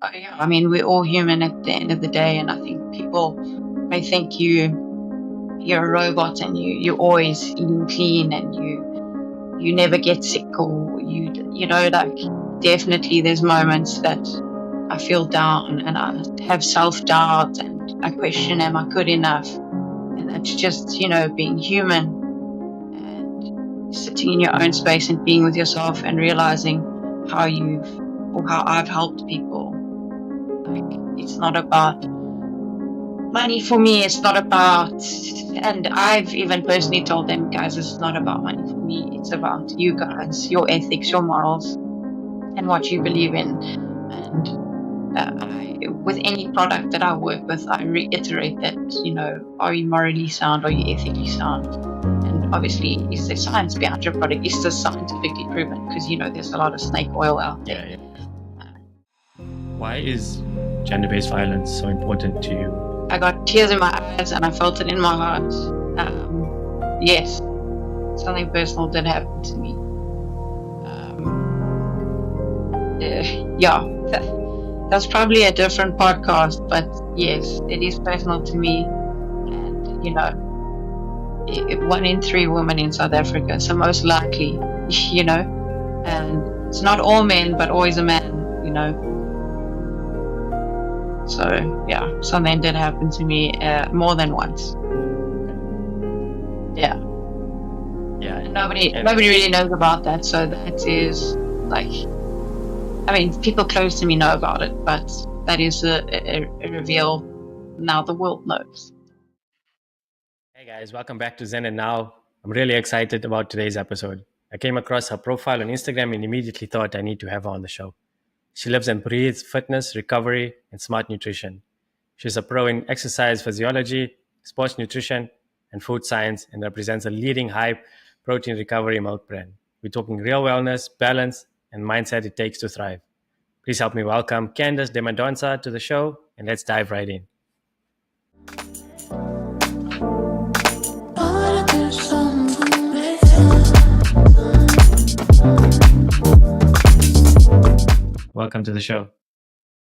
Yeah, I mean, we're all human at the end of the day, and I think people may think you're a robot and you always eating clean and you never get sick, or like, definitely there's moments that I feel down and I have self-doubt and I question, am I good enough? And that's just, being human and sitting in your own space and being with yourself and realizing how I've helped people. Like, it's not about money for me. It's not about, and I've even personally told them, guys, this is not about money for me. It's about you guys, your ethics, your morals, and what you believe in. And with any product that I work with, I reiterate that, are you morally sound? Are you ethically sound? And obviously, is there science behind your product? Is this scientifically proven? Because, there's a lot of snake oil out there. Yeah. Why is gender-based violence so important to you? I got tears in my eyes and I felt it in my heart. Yes, something personal did happen to me. That's probably a different podcast, but yes, it is personal to me. And, 1 in 3 women in South Africa, so most likely, and it's not all men, but always a man, So, yeah, something did happen to me more than once. Yeah. Yeah. And nobody really knows about that, so that is like, I mean, people close to me know about it, but that is a reveal now the world knows. Hey guys, welcome back to Zen and Now. I'm really excited about today's episode. I came across her profile on Instagram and immediately thought I need to have her on the show. She lives and breathes fitness, recovery, and smart nutrition. She's a pro in exercise physiology, sports nutrition, and food science, and represents a leading high protein recovery milk brand. We're talking real wellness, balance, and mindset it takes to thrive. Please help me welcome Candice De Mendonca to the show, and let's dive right in. Welcome to the show.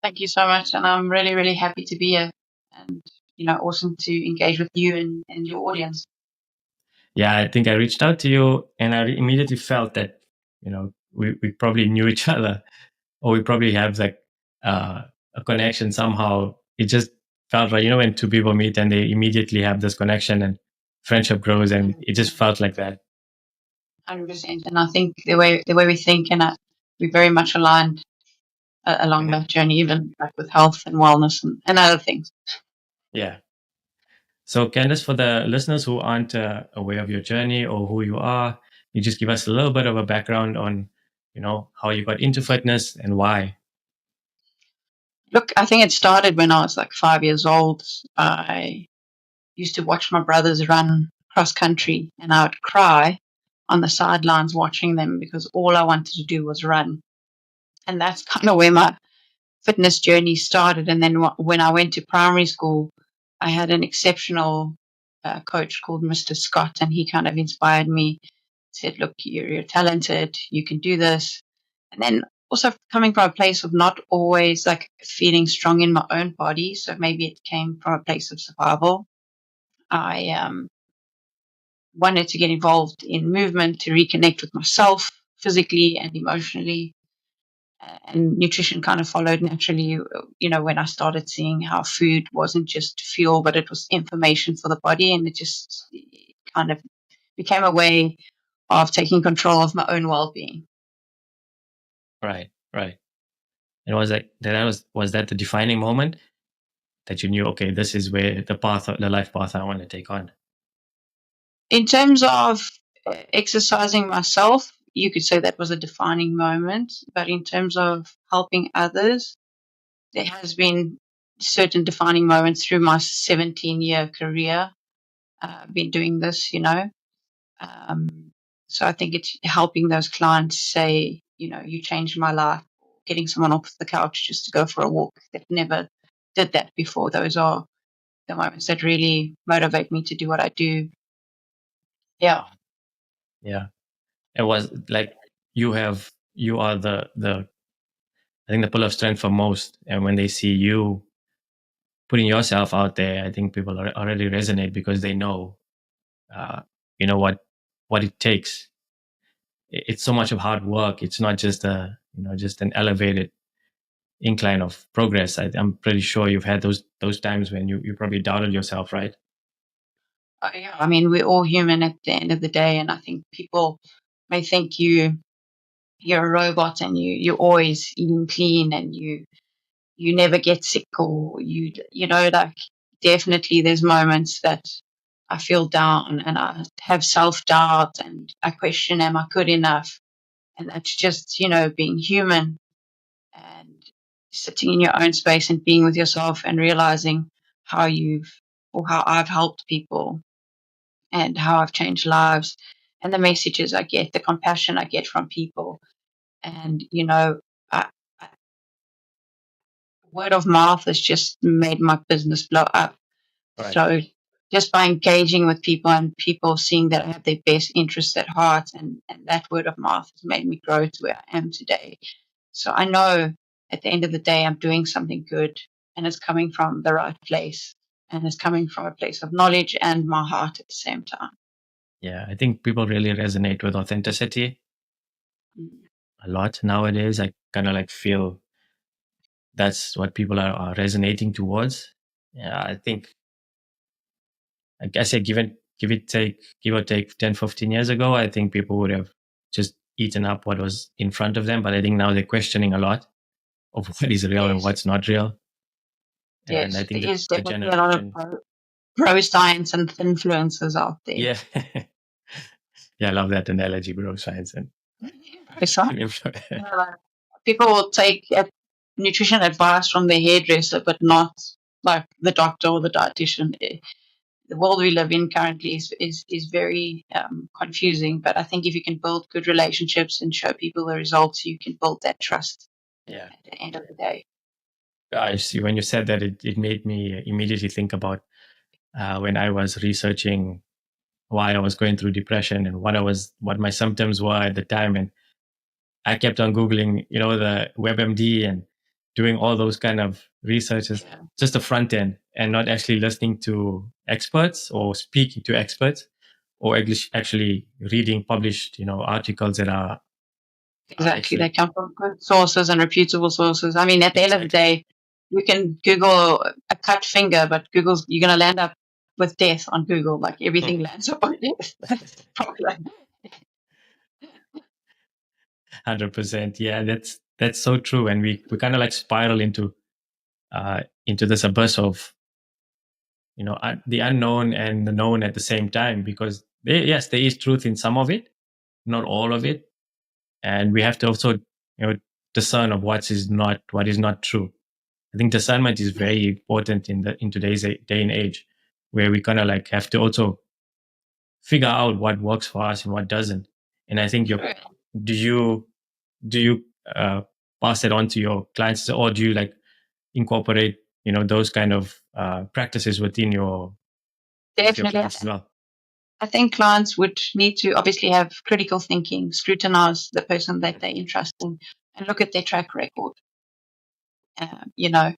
Thank you so much, and I'm really, really happy to be here, and awesome to engage with you and your audience. Yeah, I think I reached out to you, and I immediately felt that we probably knew each other, or we probably have like a connection somehow. It just felt right, when two people meet and they immediately have this connection and friendship grows, and it just felt like that. 100%, and I think the way we think, and we very much aligned along that journey, even like with health and wellness and other things. Yeah. So, Candice, for the listeners who aren't aware of your journey or who you are, you just give us a little bit of a background on, how you got into fitness and why. Look, I think it started when I was like 5 years old. I used to watch my brothers run cross country, and I would cry on the sidelines watching them because all I wanted to do was run. And that's kind of where my fitness journey started. And then when I went to primary school, I had an exceptional coach called Mr. Scott, and he kind of inspired me. Said, "Look, you're talented. You can do this." And then also coming from a place of not always like feeling strong in my own body, so maybe it came from a place of survival. I wanted to get involved in movement to reconnect with myself physically and emotionally. And nutrition kind of followed naturally, when I started seeing how food wasn't just fuel, but it was information for the body. And it just kind of became a way of taking control of my own well-being. Right. And was that the defining moment that you knew, okay, this is where the life path I want to take on? In terms of exercising myself, you could say that was a defining moment. But in terms of helping others, there has been certain defining moments through my 17-year career. I've been doing this, so I think it's helping those clients say, you changed my life, getting someone off the couch just to go for a walk that never did that before. Those are the moments that really motivate me to do what I do. Yeah. Yeah. It was like you are the I think the pull of strength for most, and when they see you putting yourself out there, I think people already resonate because they know, uh, you know what it takes. It's so much of hard work. It's not just just an elevated incline of progress. I'm pretty sure you've had those times when you probably doubted yourself, right? Yeah, I mean, we're all human at the end of the day, and I think people may think you're a robot and you're always eating clean and you never get sick, or like, definitely there's moments that I feel down and I have self-doubt and I question, am I good enough? And that's just, being human and sitting in your own space and being with yourself and realizing how how I've helped people and how I've changed lives and the messages I get, the compassion I get from people. And, I, word of mouth has just made my business blow up. Right. So just by engaging with people and people seeing that I have their best interests at heart, and that word of mouth has made me grow to where I am today. So I know at the end of the day, I'm doing something good and it's coming from the right place and it's coming from a place of knowledge and my heart at the same time. Yeah, I think people really resonate with authenticity a lot nowadays. I kind of like feel that's what people are resonating towards. Yeah, I guess, yeah, give or take 10, 15 years ago, I think people would have just eaten up what was in front of them. But I think now they're questioning a lot of what is real and Yes, what's not real. And I yes, there think that is the definitely a lot of generation, pro science and influencers out there. yeah, yeah, I love that analogy, bro, science and Pro science. influence. Like, people will take nutrition advice from their hairdresser, but not like the doctor or the dietitian. The world we live in currently is very confusing. But I think if you can build good relationships and show people the results, you can build that trust Yeah. at the end of the day. I see. When you said that, it made me immediately think about when I was researching why I was going through depression and what my symptoms were at the time. And I kept on Googling, the WebMD and doing all those kind of researches, Yeah, just the front end and not actually listening to experts or speaking to experts or actually reading published, articles that are exactly. They actually come from good sources and reputable sources. I mean, at the end of the exactly. day, you can Google a cut finger, but you're going to land up with death on Google. Like everything lands up on death. That's the problem. 100%. Yeah, that's so true. And we kind of like spiral into this abyss of the unknown and the known at the same time, because yes, there is truth in some of it, not all of it, and we have to also discern of what is not true. I think discernment is very important in today's day and age, where we kind of like have to also figure out what works for us and what doesn't. And I think Sure. do you do you pass it on to your clients, or do you like incorporate those kind of practices within with your Definitely. clients as well? I think clients would need to obviously have critical thinking, scrutinize the person that they're interested in, and look at their track record, uh, you know,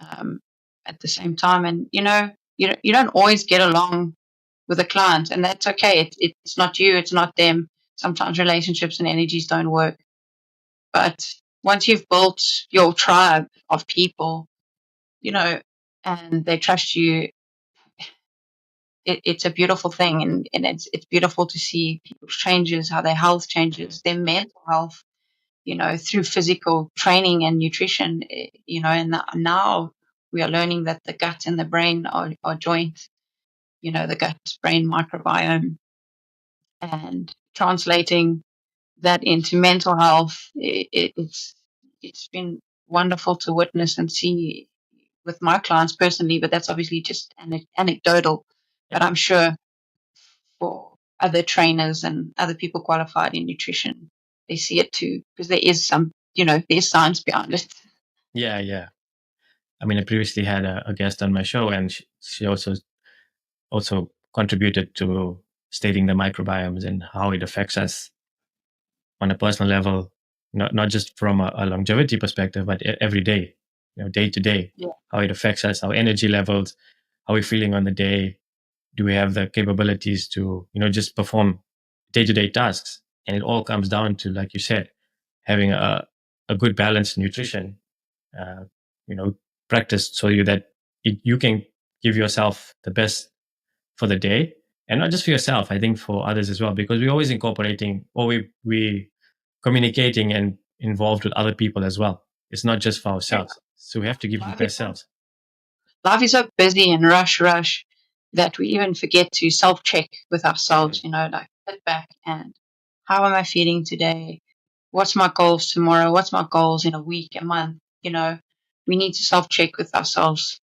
um, at the same time. And, you don't always get along with a client, and that's okay. It's not you, it's not them. Sometimes relationships and energies don't work. But once you've built your tribe of people, you know, and they trust you, it's a beautiful thing, and it's beautiful to see people's changes, how their health changes, their mental health, through physical training and nutrition, and now we are learning that the gut and the brain are joint, the gut brain microbiome, and translating that into mental health. It's been wonderful to witness and see with my clients personally, but that's obviously just anecdotal. But Yeah. I'm sure for other trainers and other people qualified in nutrition, they see it too, because there is there's science behind it. Yeah. I mean, I previously had a guest on my show, and she also contributed to stating the microbiomes and how it affects us on a personal level, not just from a longevity perspective, but every day, day to day, Yeah. how it affects us, our energy levels, how we're feeling on the day. Do we have the capabilities to, just perform day to day tasks? And it all comes down to, like you said, having a good balanced nutrition, uh, practiced so you can give yourself the best for the day, and not just for yourself. I think for others as well, because we're always incorporating, or we communicating and involved with other people as well. It's not just for ourselves. So we have to give the best selves. Life is so busy and rush that we even forget to self-check with ourselves, like sit back and how am I feeling today? What's my goals tomorrow? What's my goals in a week, a month? We need to self-check with ourselves.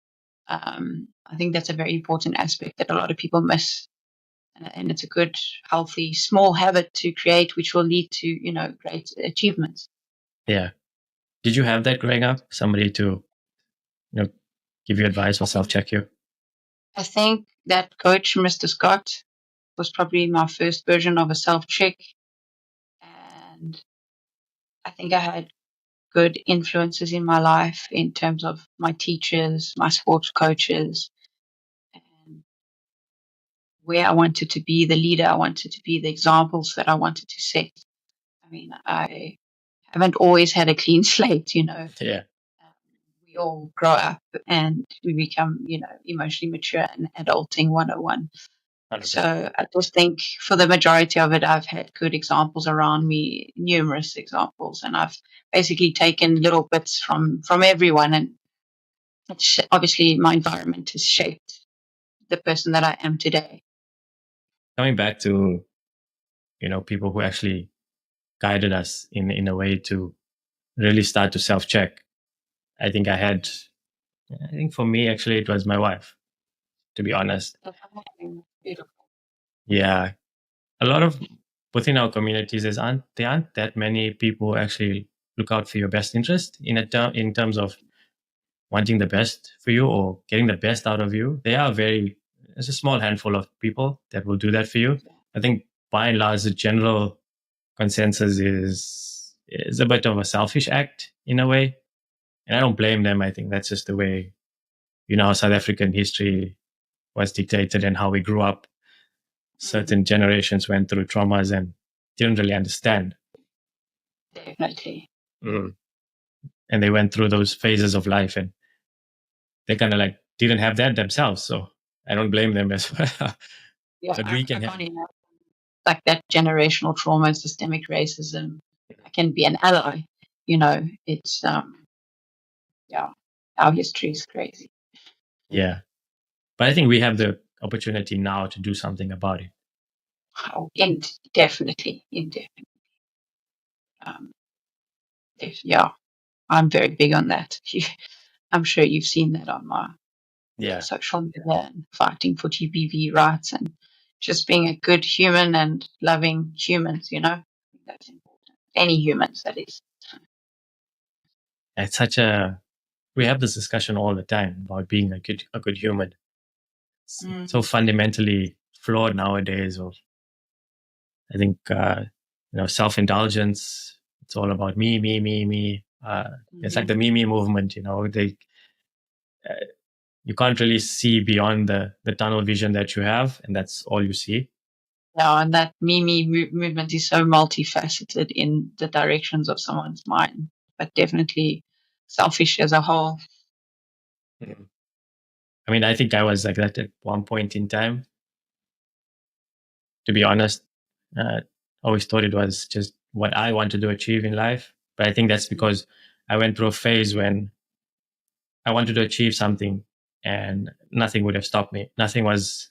I think that's a very important aspect that a lot of people miss. And it's a good, healthy, small habit to create, which will lead to, great achievements. Yeah. Did you have that growing up? Somebody to, give you advice or self-check you? I think that coach, Mr. Scott, was probably my first version of a self-check. And I think I had good influences in my life in terms of my teachers, my sports coaches, and where I wanted to be the leader I wanted to be, the examples that I wanted to set. I mean, I haven't always had a clean slate, Yeah. We all grow up and we become, emotionally mature and adulting 101. 100%. So I just think for the majority of it, I've had good examples around me, numerous examples, and I've basically taken little bits from everyone. And obviously my environment has shaped the person that I am today. Coming back to, people who actually guided us in a way to really start to self-check. I think for me, actually, it was my wife, to be honest. Beautiful. Yeah. A lot of within our communities, there aren't that many people who actually look out for your best interest in terms of wanting the best for you or getting the best out of you. There's a small handful of people that will do that for you. I think by and large, the general consensus is a bit of a selfish act in a way. And I don't blame them. I think that's just the way, South African history was dictated and how we grew up. Certain generations went through traumas and didn't really understand. Definitely. Mm. And they went through those phases of life and they kind of like didn't have that themselves. So I don't blame them as well. Yeah, But we can I can't imagine like that generational trauma, systemic racism. I can be an ally. It's yeah, our history is crazy. Yeah. But I think we have the opportunity now to do something about it. Oh, definitely. Um, yeah, I'm very big on that. I'm sure you've seen that on my Yeah. social media and fighting for GBV rights and just being a good human and loving humans. That's important. Any humans, that is. It's we have this discussion all the time about being a good human. It's so fundamentally flawed nowadays. Or I think, self-indulgence. It's all about me, me, me, me. It's like the me movement, you can't really see beyond the tunnel vision that you have, and that's all you see. Yeah, and that me movement is so multifaceted in the directions of someone's mind, but definitely selfish as a whole. I mean, I think I was like that at one point in time. To be honest, I always thought it was just what I wanted to achieve in life. But I think that's because I went through a phase when I wanted to achieve something and nothing would have stopped me. Nothing was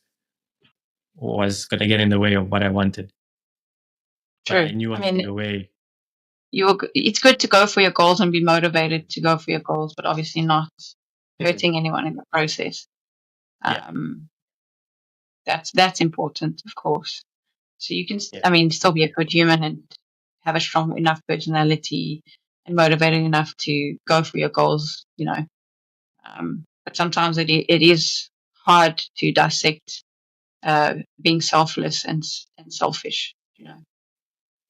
going to get in the way of what I wanted. True. But I knew along the way. It's good to go for your goals and be motivated to go for your goals, but obviously not hurting anyone in the process. That's important, of course. So you can, still be a good human and have a strong enough personality and motivated enough to go for your goals, but sometimes it is hard to dissect being selfless and selfish.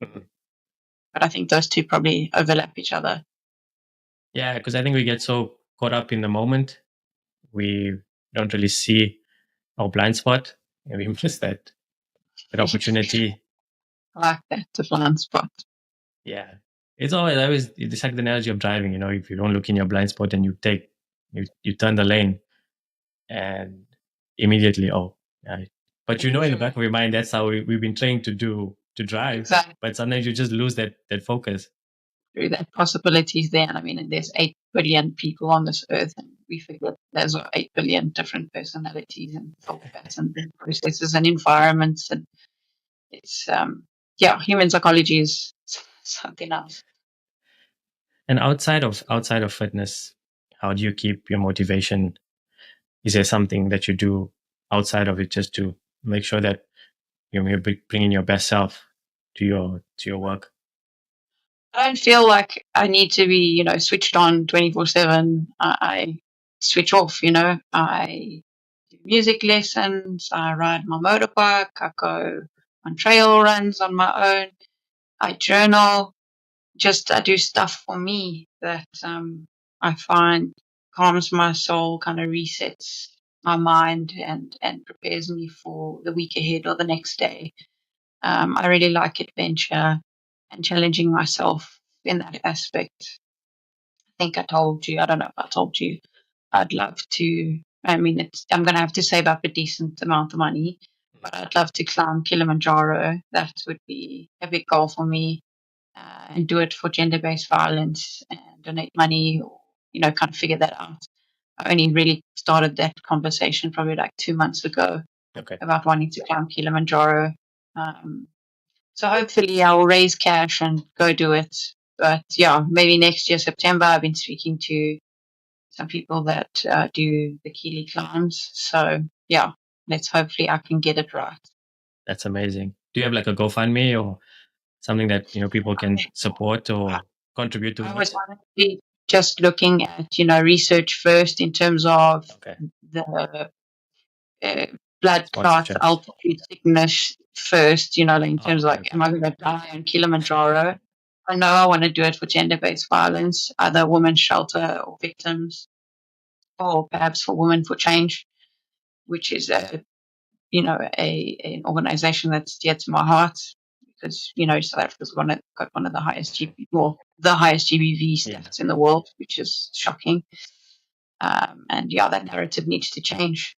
Mhm. But I think those two probably overlap each other. Yeah, because I think we get so caught up in the moment, we don't really see our blind spot, and we miss that opportunity. I like that, the blind spot. Yeah, it's always it's like the analogy of driving. If you don't look in your blind spot and you turn the lane, and immediately, yeah. But in the back of your mind, that's how we've been trained to drive. Exactly. But sometimes you just lose that focus. Through that possibilities there. And I mean, there's 8 billion people on this earth, and we forget there's 8 billion different personalities and thought patterns and processes and environments. And it's, human psychology is something else. And outside of fitness, how do you keep your motivation? Is there something that you do outside of it just to make sure that you're bringing your best self to your work? I don't feel like I need to be, switched on 24/7. I switch off, I do music lessons, I ride my motorbike, I go on trail runs on my own, I journal, I do stuff for me that I find calms my soul, kind of resets my mind and prepares me for the week ahead or the next day. I really like adventure and challenging myself in that aspect. I think I told you, I don't know if I told you, I'd love to, I'm going to have to save up a decent amount of money, but I'd love to climb Kilimanjaro. That would be a big goal for me, and do it for gender-based violence and donate money, or, kind of figure that out. I only really started that conversation probably like 2 months ago. Okay. About wanting to climb Kilimanjaro. So hopefully I will raise cash and go do it. But yeah, maybe next year, September, I've been speaking to some people that do the Kili climbs. So yeah, hopefully I can get it right. That's amazing. Do you have like a GoFundMe or something that people can support or contribute to? I was honestly just looking at research first in terms of the blood clot, altitude sickness first, in terms of am I going to die on Kilimanjaro? I know I want to do it for gender-based violence, either women's shelter or victims, or perhaps for Women for Change, which is an organization that's dear to my heart, because South Africa's got one of the highest the highest GBV stats in the world, which is shocking. And that narrative needs to change.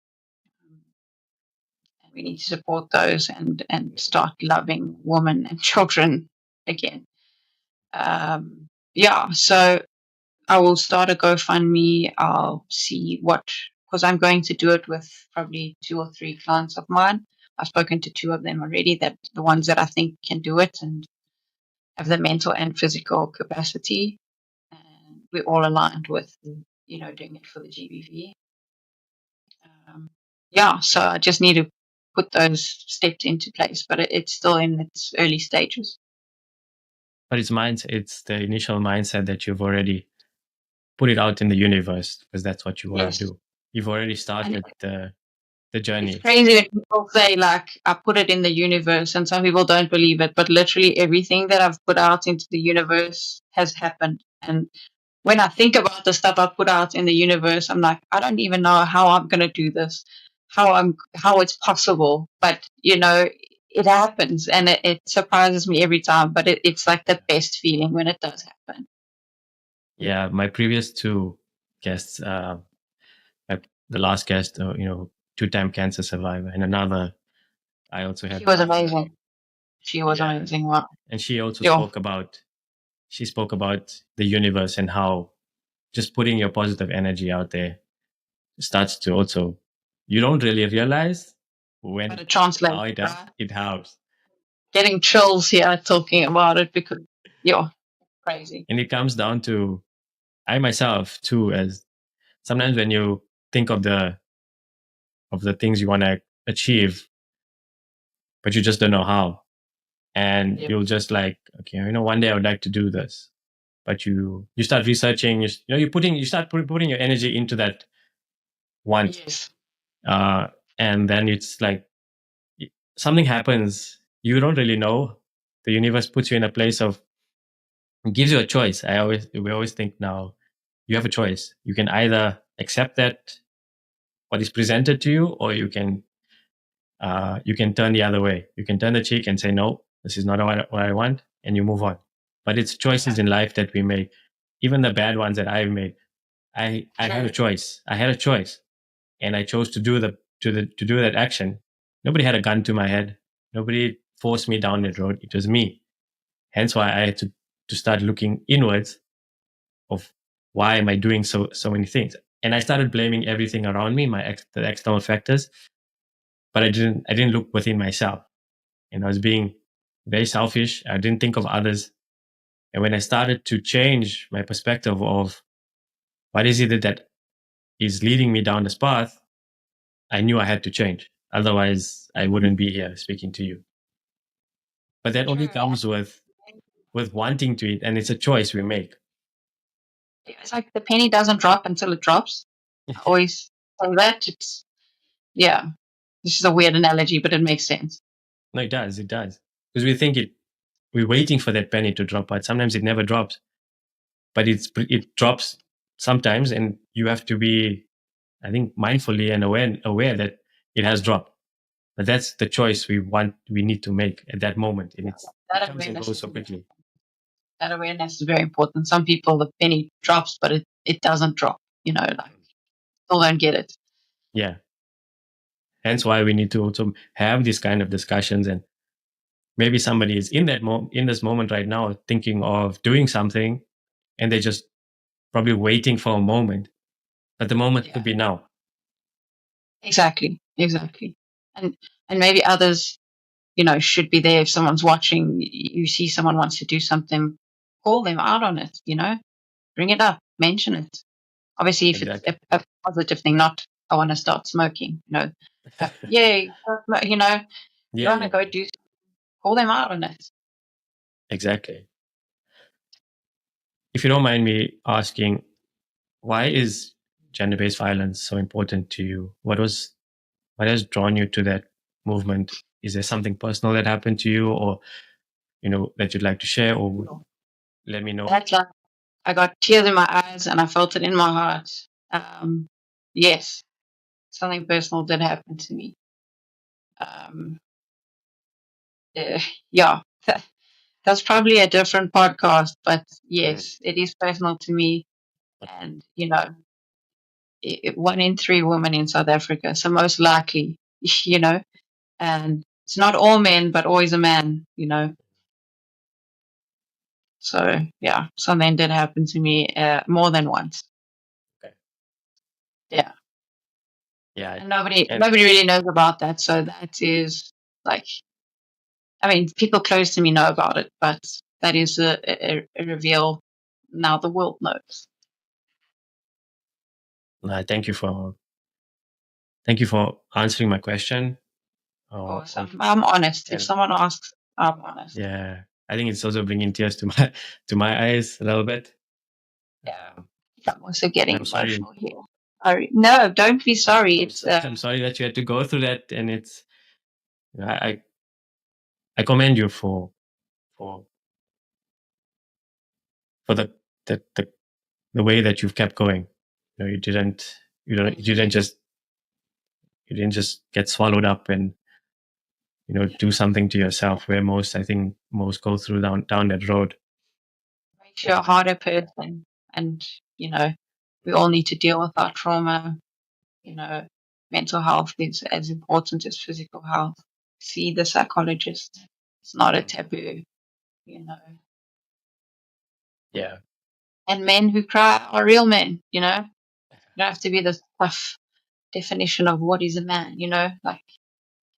We need to support those and start loving women and children again. So I will start a GoFundMe. I'll see because I'm going to do it with probably 2 or 3 clients of mine. I've spoken to 2 of them already, that the ones that I think can do it and have the mental and physical capacity. And we're all aligned with, doing it for the GBV. So I just need to put those steps into place, but it's still in its early stages. But it's the initial mindset that you've already put it out in the universe, because that's what you want to do. You've already started the journey. It's crazy when people say, like, I put it in the universe, and some people don't believe it, but literally everything that I've put out into the universe has happened. And when I think about the stuff I put out in the universe, I'm like, I don't even know how I'm going to do this, how it's possible, but it happens, and it surprises me every time. But it's like the best feeling when it does happen. Yeah, my previous 2 guests, the last guest, 2-time cancer survivor, and another, I also had. She was amazing. She was amazing. Wow. And she also spoke about the universe and how just putting your positive energy out there starts to also, you don't really realize when it translates, how it helps. Getting chills here talking about it, because crazy. And it comes down to, I myself too, as sometimes when you think of the things you want to achieve, but you just don't know how, and you'll just like, okay, one day I would like to do this, but you start researching, you start putting your energy into that want. Yes. And then it's like something happens, you don't really know, the universe puts you in a place of it gives you a choice. We always think now you have a choice. You can either accept that what is presented to you, or you can turn the other way. You can turn the cheek and say, no, this is not what I want, and you move on. But it's choices in life that we make. Even the bad ones that I've made, I had a choice. I had a choice, and I chose to do that action. Nobody had a gun to my head. Nobody forced me down that road. It was me. Hence why I had to start looking inwards of why am I doing so many things. And I started blaming everything around me, the external factors, but I didn't look within myself. And I was being very selfish. I didn't think of others. And when I started to change my perspective of what is it that is leading me down this path, I knew I had to change. Otherwise, I wouldn't be here speaking to you. But that only comes with wanting to eat, and it's a choice we make. It's like the penny doesn't drop until it drops. I always say that. This is a weird analogy, but it makes sense. No, it does. It does. Because we think we're waiting for that penny to drop, but sometimes it never drops. But it drops sometimes, and you have to be, I think, mindfully and aware that it has dropped. But that's the choice we need to make at that moment. And it comes and goes so quickly. That awareness is very important. Some people, the penny drops, but it doesn't drop. Still don't get it. Yeah. Hence why we need to also have these kind of discussions. And maybe somebody is in this moment right now thinking of doing something, and they're just probably waiting for a moment. But the moment could be now. Exactly. And maybe others, should be there if someone's watching. You see someone wants to do something, call them out on it. Bring it up, mention it. Obviously, if it's a positive thing, not I want to start smoking. You want to go do. Call them out on it. Exactly. If you don't mind me asking, why is gender-based violence so important to you? What has drawn you to that movement? Is there something personal that happened to you, or that you'd like to share, or let me know? I got tears in my eyes and I felt it in my heart. Yes, something personal did happen to me. That's probably a different podcast, but yes, it is personal to me. And 1 in 3 women in South Africa, so most likely, and it's not all men, but always a man. So yeah, something did happen to me more than once. Okay. Yeah. Yeah. And nobody really knows about that. So that is people close to me know about it, but that is a reveal. Now the world knows. Thank you for answering my question. Awesome. I'm honest. If someone asks, I'm honest. Yeah, I think it's also bringing tears to my eyes a little bit. Yeah, I'm also getting emotional here. Sorry. No, don't be sorry. I'm sorry that you had to go through that, and it's I commend you for the way that you've kept going. You didn't just get swallowed up and do something to yourself, where most go through down that road. Makes you a harder person, and we all need to deal with our trauma. Mental health is as important as physical health. See the psychologist. It's not a taboo. Yeah. And men who cry are real men. You don't have to be this tough definition of what is a man. Like,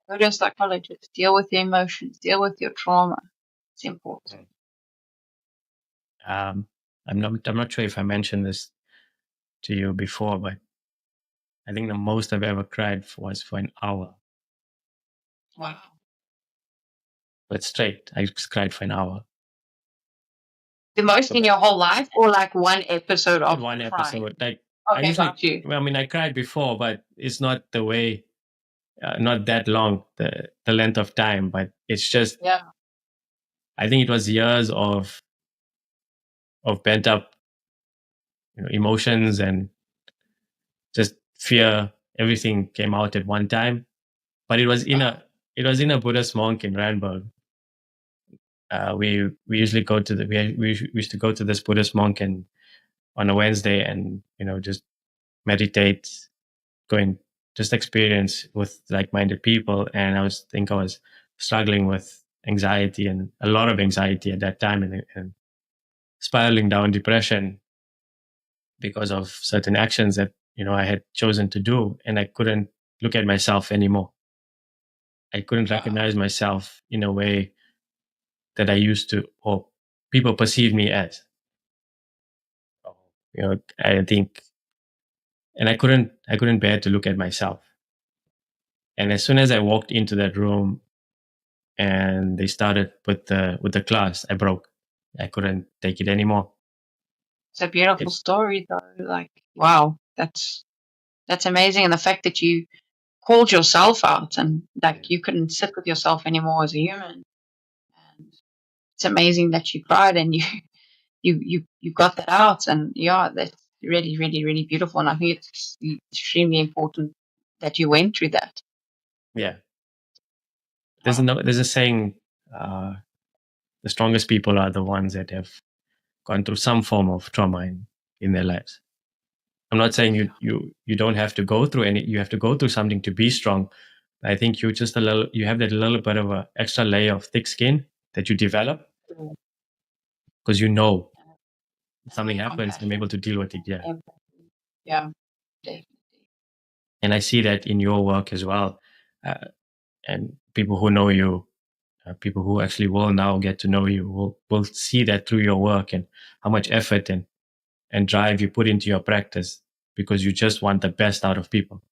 go to a psychologist. Deal with your emotions. Deal with your trauma. It's important. I'm not sure if I mentioned this to you before, but I think the most I've ever cried was for an hour. Wow. But straight, I just cried for an hour. The most in your whole life, or like one episode of one crying? Episode? Like, okay, got you. Well, I cried before, but it's not the way, not that long, the length of time. But it's just, I think it was years of of pent up, emotions and just fear. Everything came out at one time. But it was in a Buddhist monk in Randburg. We usually go to we used to go to this Buddhist monk and on a Wednesday and just meditate, going just experience with like-minded people. And I was struggling with anxiety and a lot of anxiety at that time, and spiraling down depression because of certain actions that I had chosen to do, and I couldn't look at myself anymore. I couldn't recognize myself in a way that I used to, or people perceive me as. I think, and I couldn't bear to look at myself. And as soon as I walked into that room and they started with the class, I broke. I couldn't take it anymore. It's a beautiful story, though. Like, wow, that's amazing. And the fact that you called yourself out and like you couldn't sit with yourself anymore as a human. And it's amazing that you cried and you got that out. And yeah, that's really, really, really beautiful. And I think it's extremely important that you went through that. Yeah. There's a saying, the strongest people are the ones that have gone through some form of trauma in their lives. I'm not saying you don't have to go through you have to go through something to be strong. I think you have that little bit of an extra layer of thick skin that you develop because something happens, I'm able to deal with it. Yeah. Yeah, definitely. And I see that in your work as well. And people who know you, people who actually will now get to know you, will see that through your work and how much effort and drive you put into your practice, because you just want the best out of people,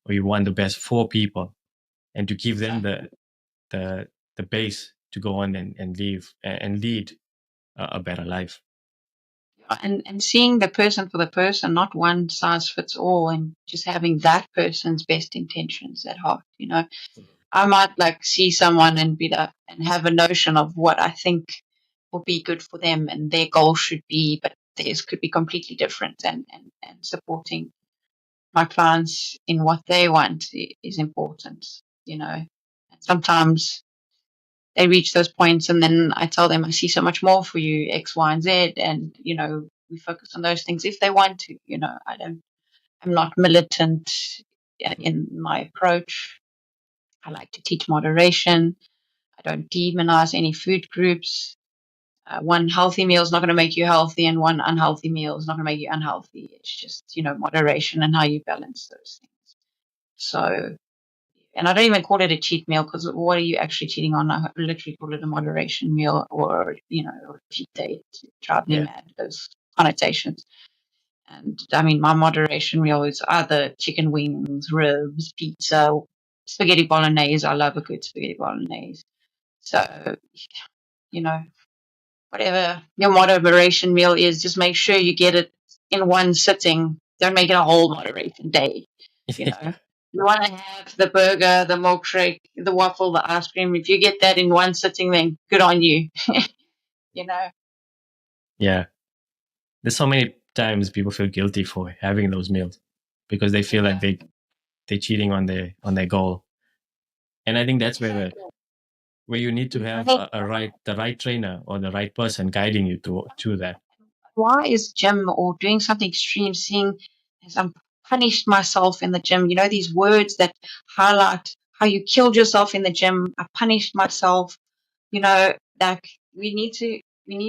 or you want the best for people, and to give them the base to go on and live and lead a better life. And seeing the person for the person, not one size fits all, and just having that person's best intentions at heart. I might like see someone and be that and have a notion of what I think will be good for them and their goal should be, but theirs could be completely different. And supporting my clients in what they want is important. And sometimes they reach those points and then I tell them I see so much more for you, X, Y, and Z, and we focus on those things if they want to. I'm not militant in my approach. I like to teach moderation. I don't demonize any food groups. One healthy meal is not going to make you healthy, and one unhealthy meal is not going to make you unhealthy. It's just moderation and how you balance those things. So, and I don't even call it a cheat meal, because what are you actually cheating on? I literally call it a moderation meal, or or cheat day to drive me mad. Those connotations. And I mean, my moderation meal is either chicken wings, ribs, pizza, spaghetti bolognese. I love a good spaghetti bolognese. So, whatever your moderation meal is, just make sure you get it in one sitting. Don't make it a whole moderation day. You want to have the burger, the milkshake, the waffle, the ice cream. If you get that in one sitting, then good on you. Yeah. There's so many times people feel guilty for having those meals because they feel like they're cheating on their goal. And I think that's where you need to have the right trainer or the right person guiding you to that. Why is gym or doing something extreme seeing as I'm punished myself in the gym? These words that highlight how you killed yourself in the gym. I punished myself. Like we need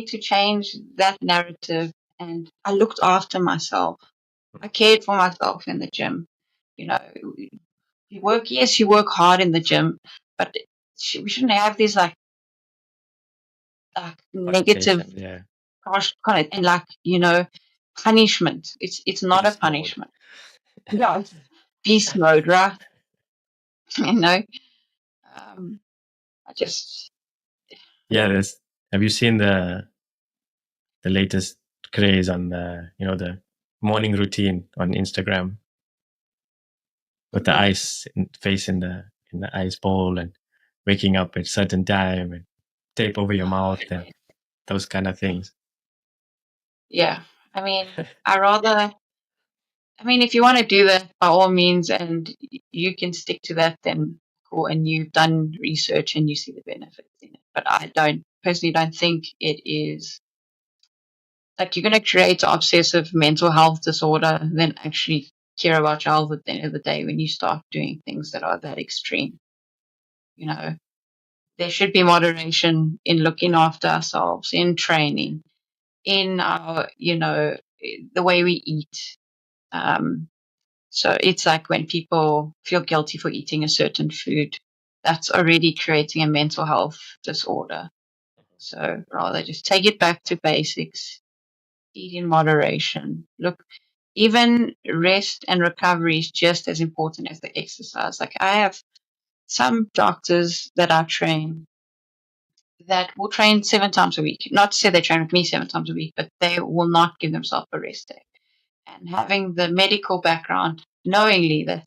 to change that narrative. And I looked after myself. I cared for myself in the gym. You work hard in the gym, but we shouldn't have these like negative kind of, and like punishment. It's not Beast a punishment. Yeah, it's beast mode, right? I just Have you seen the latest craze on the morning routine on Instagram with the ice face in the ice bowl and waking up at certain time and tape over your mouth and those kind of things? Yeah. I mean, if you want to do that, by all means, and you can stick to that, then cool. And you've done research and you see the benefits in it. But I personally don't think it is like you're going to create an obsessive mental health disorder, then actually care about your health at the end of the day when you start doing things that are that extreme. You know, there should be moderation in looking after ourselves, in training, in our, the way we eat. So it's like when people feel guilty for eating a certain food, that's already creating a mental health disorder. So rather just take it back to basics, eat in moderation. Look, even rest and recovery is just as important as the exercise. Like I have some doctors that I train that will train 7 times a week. Not to say they train with me 7 times a week, but they will not give themselves a rest day. And having the medical background, knowingly that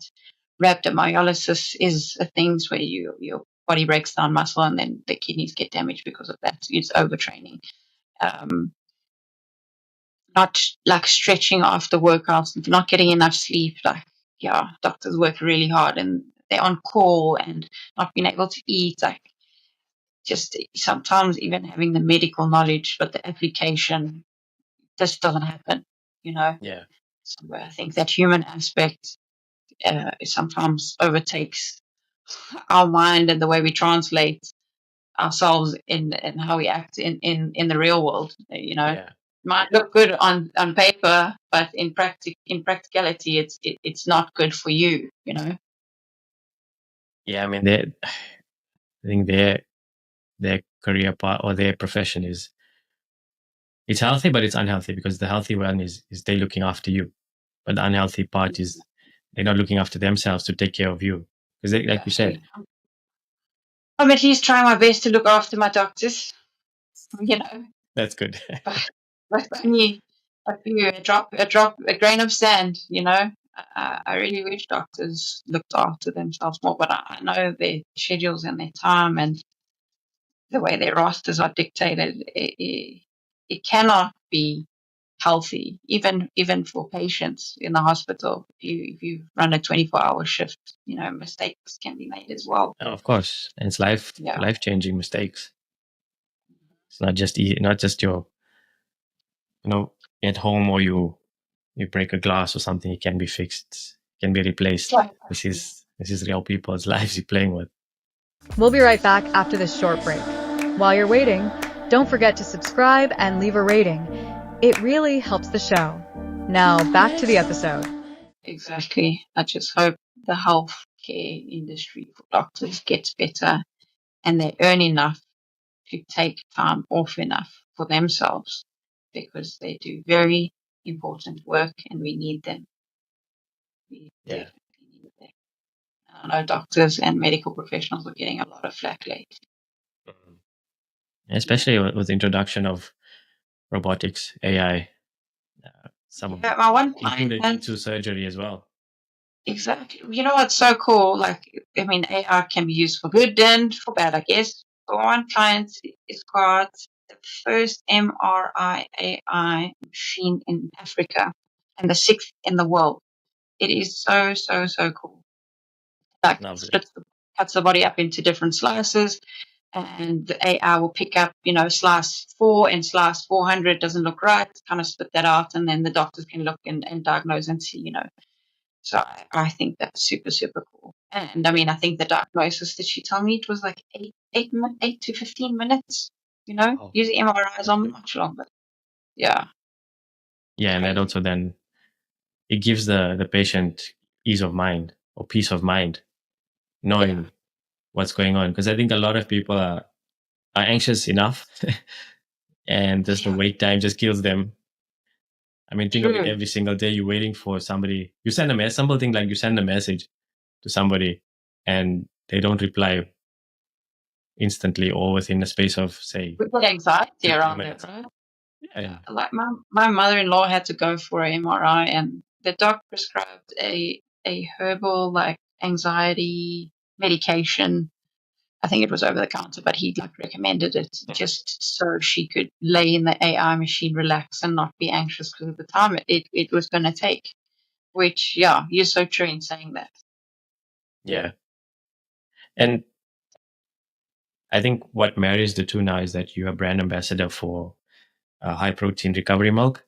rhabdomyolysis is a thing where your body breaks down muscle and then the kidneys get damaged because of that. It's overtraining. Not like stretching after workouts, not getting enough sleep. Like, yeah, doctors work really hard and they're on call and not being able to eat. Like, just sometimes even having the medical knowledge, but the application just doesn't happen, Yeah. So I think that human aspect sometimes overtakes our mind and the way we translate ourselves in how we act in the real world. Yeah. Might look good on paper, but in practicality, it's not good for you. Yeah. I mean, I think their career part or their profession it's healthy, but it's unhealthy because the healthy one is they looking after you, but the unhealthy part is they're not looking after themselves to take care of you. Because, like you said, I'm at least trying my best to look after my doctors. You know, that's good. but only a grain of sand. I really wish doctors looked after themselves more, but I know their schedules and their time and the way their rosters are dictated. It cannot be healthy, even for patients in the hospital. If you run a 24-hour shift, mistakes can be made as well. Of course, and it's life changing mistakes. It's not just your at home or you break a glass or something. It can be fixed, can be replaced. This is real people's lives you're playing with. We'll be right back after this short break. While you're waiting, don't forget to subscribe and leave a rating. It really helps the show. Now back to the episode. Exactly. I just hope the healthcare industry for doctors gets better and they earn enough to take time off enough for themselves because they do very important work and we need them. We definitely need them. I know doctors and medical professionals are getting a lot of flack lately. Especially with the introduction of robotics, AI, my one client into surgery as well. Exactly. You know what's so cool? Like, AI can be used for good and for bad, I guess. For one client, it's got the first MRI AI machine in Africa and the sixth in the world. It is so, so, so cool. Like, cuts the body up into different slices, and the AI will pick up, slice 4 and slice 400 doesn't look right, kind of split that out, and then the doctors can look and diagnose and see, So I think that's super, super cool. And I think the diagnosis that she told me, it was like 8 to 15 minutes, using MRIs on much longer. Yeah. Yeah. And that also then it gives the patient ease of mind or peace of mind knowing what's going on. Because I think a lot of people are anxious enough and just the wait time just kills them. Think of it every single day. You're waiting for somebody. You send a simple thing like you send a message to somebody and they don't reply instantly or within a space of, say, we put anxiety around it, right? Yeah. Like my mother-in-law had to go for an MRI and the doc prescribed a herbal like anxiety medication I think it was over the counter, but he like recommended it just so she could lay in the AI machine, relax, and not be anxious because of the time it was going to take. Which, yeah, you're so true in saying that. Yeah. And I think what marries the two now is that you're a brand ambassador for high protein recovery milk,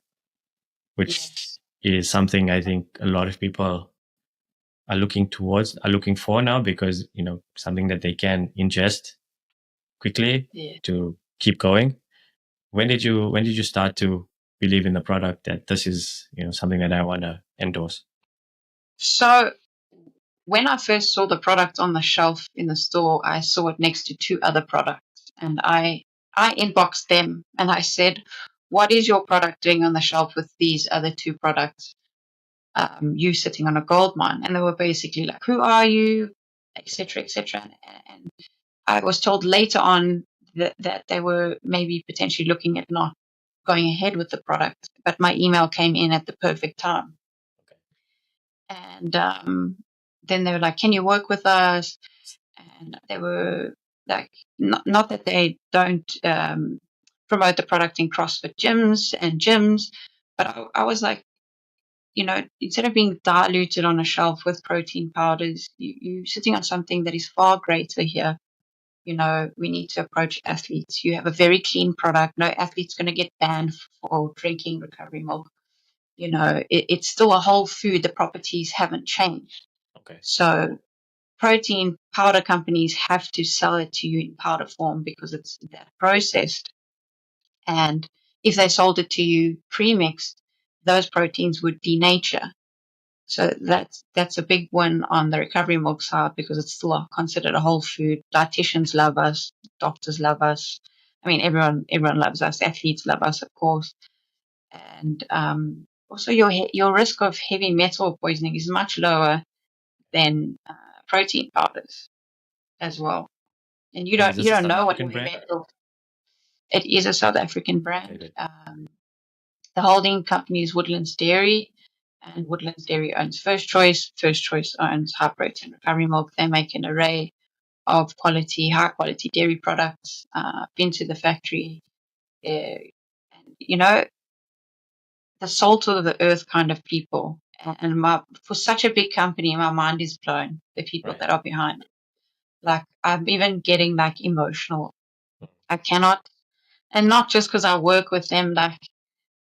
which is something I think a lot of people are looking for now, because, something that they can ingest quickly to keep going. When did you start to believe in the product that this is, something that I want to endorse? So when I first saw the product on the shelf in the store, I saw it next to two other products, and I inboxed them and I said, "What is your product doing on the shelf with these other two products? You sitting on a gold mine?" And they were basically like, "Who are you?" etc., etc. And I was told later on that they were maybe potentially looking at not going ahead with the product, but my email came in at the perfect time. And then they were like, "Can you work with us?" And they were like, not that they don't promote the product in CrossFit gyms, but I was like, instead of being diluted on a shelf with protein powders, you're sitting on something that is far greater here. We need to approach athletes. You have a very clean product. No athlete's going to get banned for drinking recovery milk. It's still a whole food. The properties haven't changed. Okay. So protein powder companies have to sell it to you in powder form because it's that processed. And if they sold it to you pre-mixed, those proteins would denature. So that's a big one on the recovery milk side because it's still considered a whole food. Dietitians love us, doctors love us. I mean, everyone loves us. Athletes love us, of course. And also, your risk of heavy metal poisoning is much lower than protein powders as well. And you don't know what heavy metal. It is a South African brand. The holding company is Woodlands Dairy, and Woodlands Dairy owns First Choice. First Choice owns High Protein Recovery Milk. They make an array of high quality dairy products. Been to the factory, and the salt of the earth kind of people. And for such a big company, my mind is blown. The people that are behind it. Like, I'm even getting like emotional. I cannot, and not just because I work with them. Like,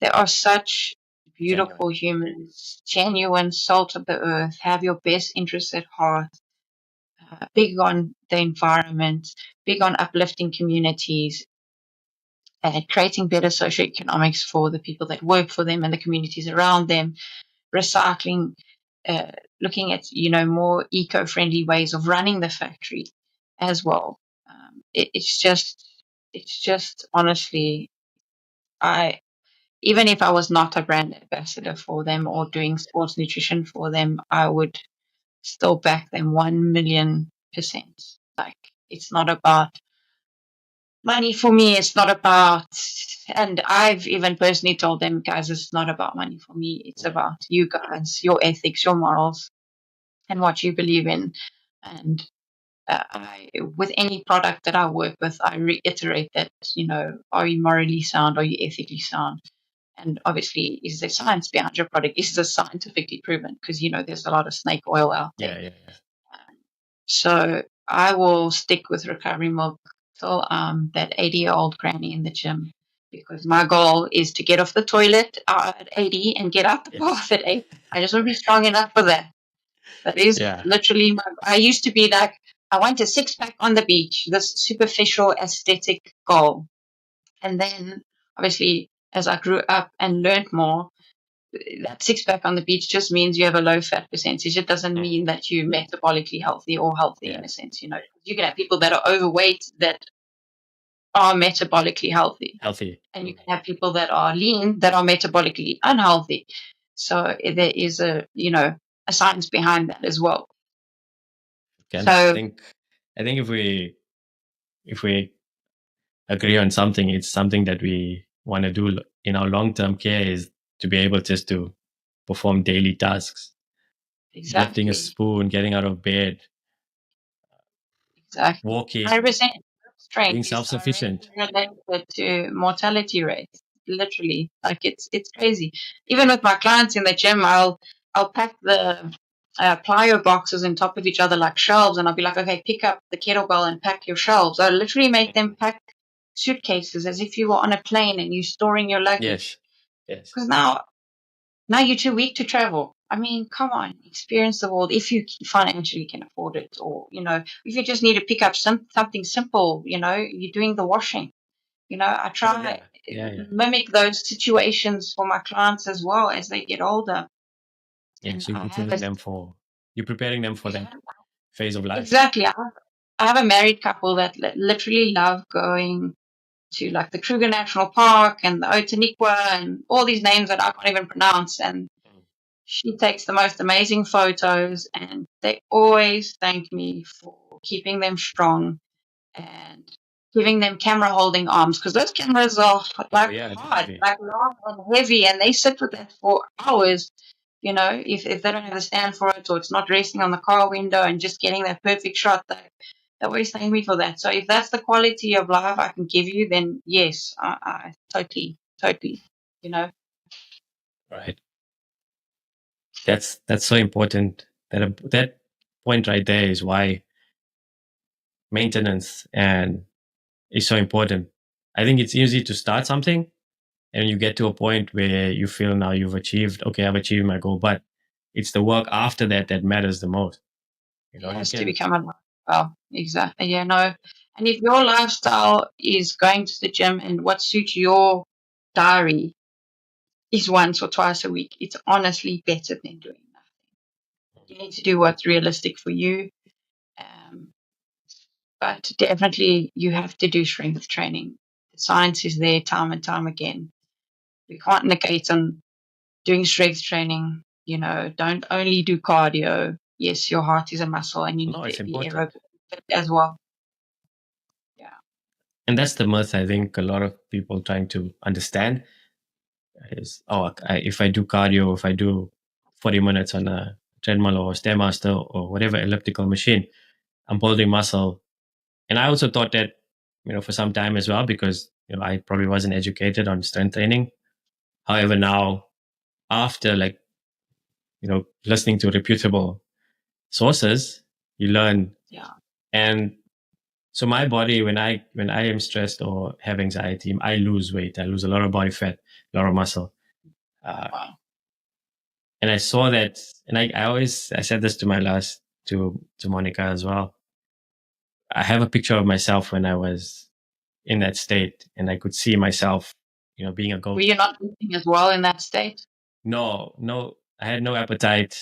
they are such beautiful humans, genuine, salt of the earth, have your best interests at heart, big on the environment, big on uplifting communities, and creating better socioeconomics for the people that work for them and the communities around them, recycling, looking at, more eco-friendly ways of running the factory as well. It's just honestly, even if I was not a brand ambassador for them or doing sports nutrition for them, I would still back them 1,000,000%. Like, it's not about money for me. It's not about, and I've even personally told them, guys, it's not about money for me. It's about you guys, your ethics, your morals, and what you believe in. And with any product that I work with, I reiterate that, are you morally sound? Are you ethically sound? And obviously, is there science behind your product? Is it scientifically proven? Because, there's a lot of snake oil out there. Yeah. So I will stick with recovery milk till that 80-year-old granny in the gym, because my goal is to get off the toilet at 80 and get out the bath at 80. I just want to be strong enough for that. That is literally I used to be like, I want a six-pack on the beach, this superficial aesthetic goal. And then, obviously, as I grew up and learned more, that six-pack on the beach just means you have a low-fat percentage. It doesn't mean that you're metabolically healthy or healthy in a sense. You can have people that are overweight that are metabolically healthy. And you can have people that are lean that are metabolically unhealthy. So there is a science behind that as well. I think if we agree on something, it's something that we want to do in our long-term care, is to be able just to perform daily tasks. Exactly. Lifting a spoon, getting out of bed. Exactly. walking, 100%. Strength being is self-sufficient. directly related to mortality rates. Literally, like it's crazy. Even with my clients in the gym, I'll pack the plyo boxes on top of each other like shelves, and I'll be like, okay, pick up the kettlebell and pack your shelves. I literally make them pack suitcases as if you were on a plane and you're storing your luggage. Yes. Because now you're too weak to travel. I mean, come on, experience the world if you financially can afford it, or if you just need to pick up something simple. You're doing the washing. I try mimic those situations for my clients as well as they get older. Yeah, And so you're preparing them for that phase of life. Exactly. I have a married couple that literally love going to like the Kruger National Park and the Otaniqua and all these names that I can't even pronounce. And she takes the most amazing photos, and they always thank me for keeping them strong and giving them camera holding arms, because those cameras are hard, Definitely. like long and heavy, and they sit with that for hours. If they don't have a stand for it, or it's not resting on the car window and just getting that perfect shot, they always thank me for that. So if that's the quality of life I can give you, then yes, I totally, Right. That's so important. That point right there is why maintenance is so important. I think it's easy to start something and you get to a point where you feel now I've achieved my goal, but it's the work after that matters the most. It has to become a lifestyle. Exactly. Yeah, no. And if your lifestyle is going to the gym and what suits your diary is once or twice a week, it's honestly better than doing nothing. You need to do what's realistic for you. Um, but definitely you have to do strength training. The science is there time and time again. We can't negate on doing strength training. Don't only do cardio. Yes, your heart is a muscle and you need it's to be important. aerobic as well. Yeah. And that's the myth I think a lot of people trying to understand is, if I do cardio, if I do 40 minutes on a treadmill or Stairmaster or whatever elliptical machine, I'm building muscle. And I also thought that, for some time as well, because, I probably wasn't educated on strength training. However, now after listening to reputable sources, you learn. Yeah. And so my body, when I am stressed or have anxiety, I lose weight. I lose a lot of body fat, a lot of muscle. Wow. And I saw that, and I said this to Monica as well. I have a picture of myself when I was in that state, and I could see myself, being a ghost. Were you not eating as well in that state? No, I had no appetite.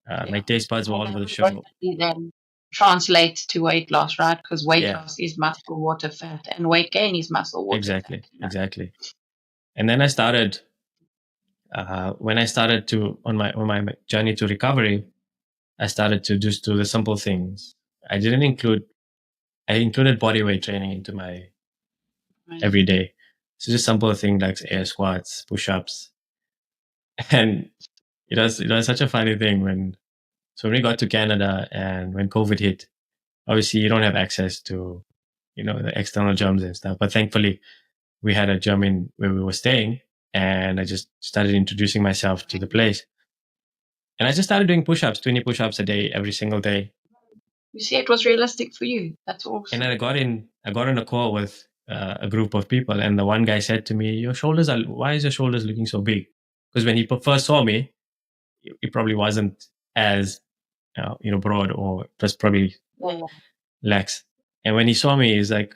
My taste buds were all over the show. Then translate to weight loss, right? Because weight loss is muscle, water, fat, and weight gain is muscle, water, fat. Exactly. And then I started, when I started on my journey to recovery, I started to just do the simple things. I included body weight training into my every day. So just simple things like air squats, push-ups. And it was such a funny thing when we got to Canada and when COVID hit, obviously you don't have access to, the external gyms and stuff. But thankfully we had a gym in where we were staying, and I just started introducing myself to the place. And I just started doing push-ups, 20 push-ups a day, every single day. You see, it was realistic for you. That's awesome. And then I got on a call with a group of people, and the one guy said to me, why is your shoulders looking so big? Because when he first saw me, he probably wasn't as, broad, or just probably lax. And when he saw me, he's like,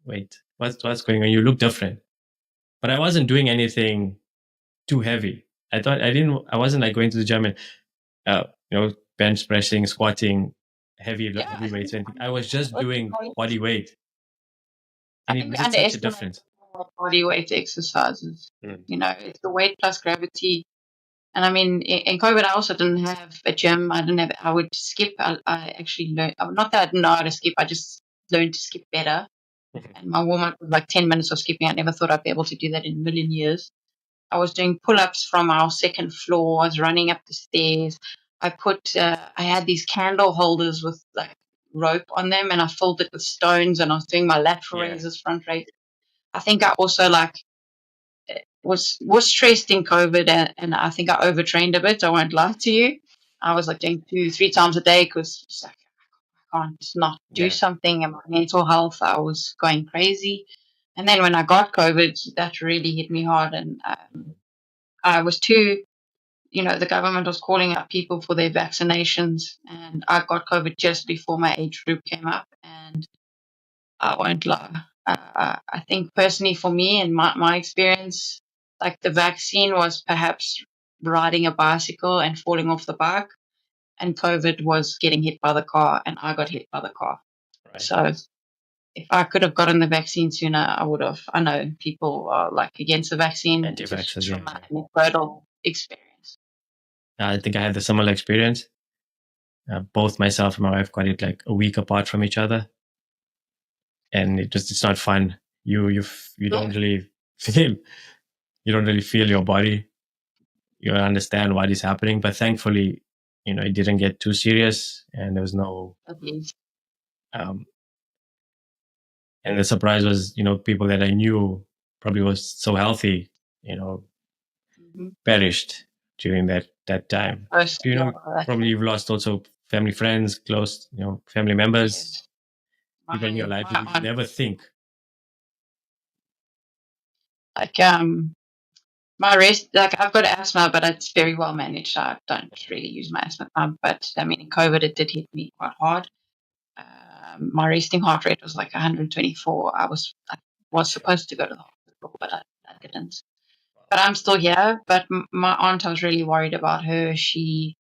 wait, what's going on? You look different. But I wasn't doing anything too heavy. I wasn't like going to the gym and, bench pressing, squatting, heavy weights. I was just doing body weight. And it made such a difference. Body weight exercises. It's the weight plus gravity. And I mean, in COVID, I also didn't have a gym. I would skip. I actually learned, not that I didn't know how to skip, I just learned to skip better. And my warm up was like 10 minutes of skipping. I never thought I'd be able to do that in a million years. I was doing pull-ups from our second floor. I was running up the stairs. I had these candle holders with like rope on them, and I filled it with stones, and I was doing my lateral raises, front raises. I think I also was stressed in COVID, and I think I overtrained a bit. I won't lie to you. I was doing 2-3 times a day because I can't not do something, and my mental health, I was going crazy. And then when I got COVID, that really hit me hard, and I was too. The government was calling out people for their vaccinations, and I got COVID just before my age group came up, and I won't lie. I think personally for me and my experience, the vaccine was perhaps riding a bicycle and falling off the bike, and COVID was getting hit by the car, and I got hit by the car. Right. So if I could have gotten the vaccine sooner, I would have. I know people are against the vaccine. Anti-vaxxers, from my anecdotal experience. I think I had the similar experience. Both myself and my wife got it a week apart from each other, and it's not fun. You don't really feel your body. You don't understand what is happening, but thankfully, it didn't get too serious, and there was no. And the surprise was, people that I knew probably was so healthy, perished during that time. Probably you've lost also family, friends, close, family members, people in your life you never think. My rest, I've got asthma, but it's very well managed. I don't really use my asthma pump, but in COVID, it did hit me quite hard. My resting heart rate was 124. I was supposed to go to the hospital, but I didn't. But I'm still here. But my aunt, I was really worried about her. She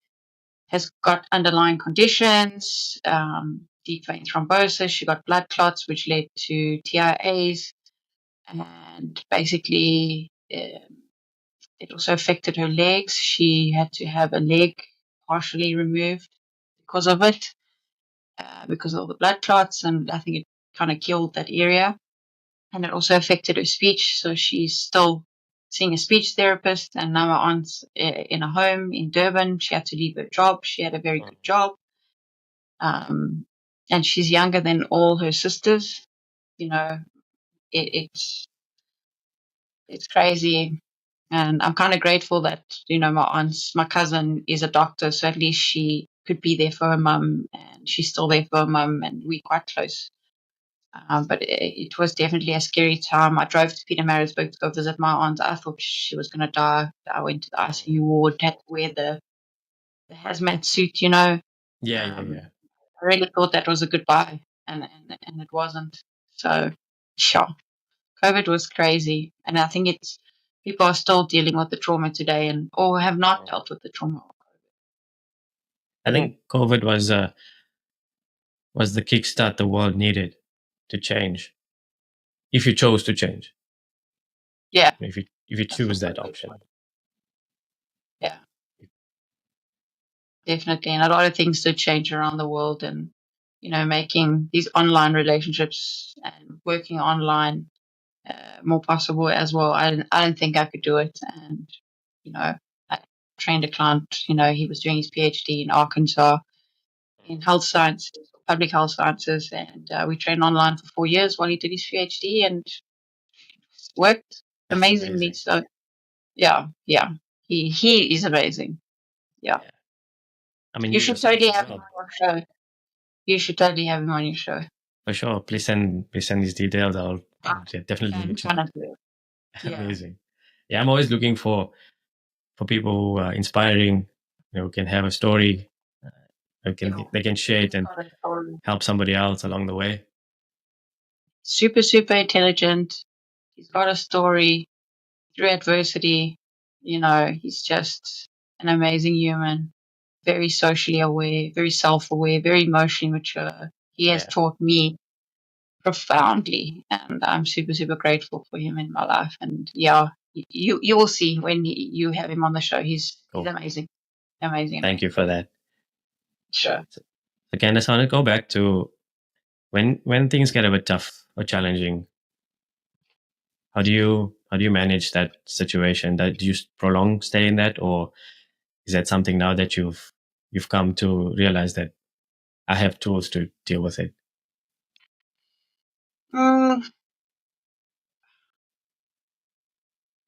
has got underlying conditions, deep vein thrombosis. She got blood clots, which led to TIAs, and basically it also affected her legs. She had to have a leg partially removed because of it. Because of all the blood clots, and I think it kind of killed that area. And it also affected her speech, so she's still seeing a speech therapist, and now my aunt's in a home in Durban. She had to leave her job. She had a very good job. And she's younger than all her sisters. It's crazy. And I'm kind of grateful that, my cousin is a doctor, so at least she could be there for her mum, and she's still there for her mum, and we're quite close. But it was definitely a scary time. I drove to Pietermaritzburg to go visit my aunt. I thought she was going to die. I went to the ICU ward, had to wear the hazmat suit, Yeah. I really thought that was a goodbye, and it wasn't. So, sure. COVID was crazy, and I think people are still dealing with the trauma today, or have not dealt with the trauma. I think COVID was the kickstart the world needed to change, if you chose to change. Yeah. If you choose that option. Yeah. Definitely, and a lot of things did change around the world, and making these online relationships and working online more possible as well. I didn't think I could do it, and I trained a client. He was doing his PhD in Arkansas in health sciences, public health sciences, and we trained online for 4 years while he did his PhD, and it worked amazingly. So, yeah, he is amazing. Yeah. I mean, you should totally have him on your show. You should totally have him on your show. For sure. Please send these details. I'll definitely. Amazing. Yeah, I'm always looking for people who are inspiring, who can have a story, they can share it and help somebody else along the way. Super, super intelligent. He's got a story through adversity. He's just an amazing human. Very socially aware, very self-aware, very emotionally mature. He has taught me profoundly, and I'm super, super grateful for him in my life. And you will see when you have him on the show. He's amazing. Amazing. Thank you for that. Sure. So Candice, I want to go back to when things get a bit tough or challenging. How do you manage that situation? Do you prolong stay in that, or is that something now that you've come to realize that I have tools to deal with it?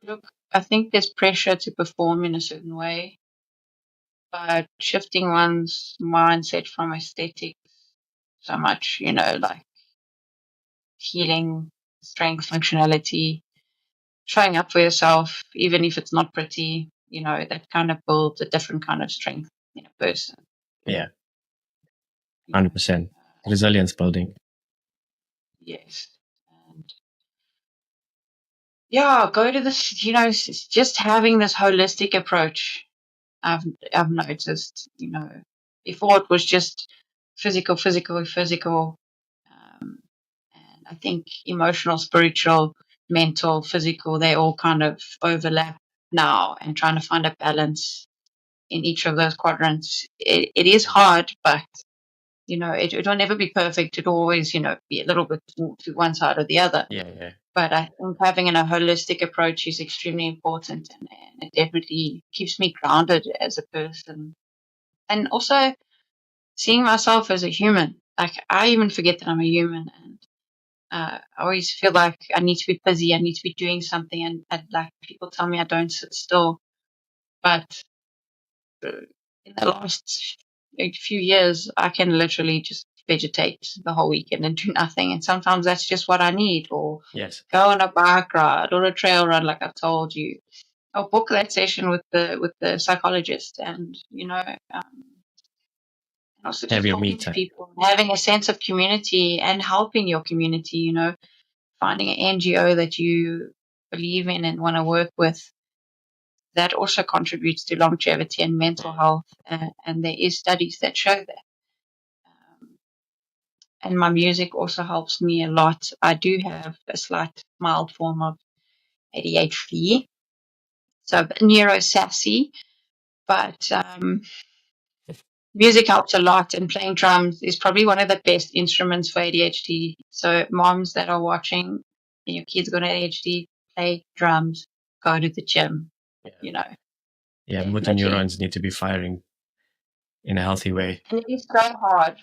Look, I think there's pressure to perform in a certain way, but shifting one's mindset from aesthetics so much, like healing, strength, functionality, showing up for yourself, even if it's not pretty, that kind of builds a different kind of strength in a person. Yeah. 100%. Resilience building. Yes. And yeah, go to this, just having this holistic approach. I've noticed, before it was just physical, physical, physical. And I think emotional, spiritual, mental, physical, they all kind of overlap now, and trying to find a balance in each of those quadrants. It is hard, but it will never be perfect. It'll always, be a little bit to one side or the other. Yeah. But I think having a holistic approach is extremely important, and it definitely keeps me grounded as a person. And also seeing myself as a human. Like, I even forget that I'm a human, and I always feel like I need to be busy. I need to be doing something, and like people tell me I don't sit still. But in the last few years, I can literally just vegetate the whole weekend and do nothing. And sometimes that's just what I need, or Yes. go on a bike ride or a trail run, like I told you, or book that session with the psychologist, and also Have just your me talking to time. people, having a sense of community and helping your community. Finding an NGO that you believe in and want to work with. That also contributes to longevity and mental health, and there is studies that show that. And my music also helps me a lot. I do have a slight mild form of ADHD, so a bit neurosassy, but music helps a lot, and playing drums is probably one of the best instruments for ADHD. So moms that are watching and your kids got ADHD, play drums, go to the gym, Yeah, motor neurons need to be firing in a healthy way. And it is so hard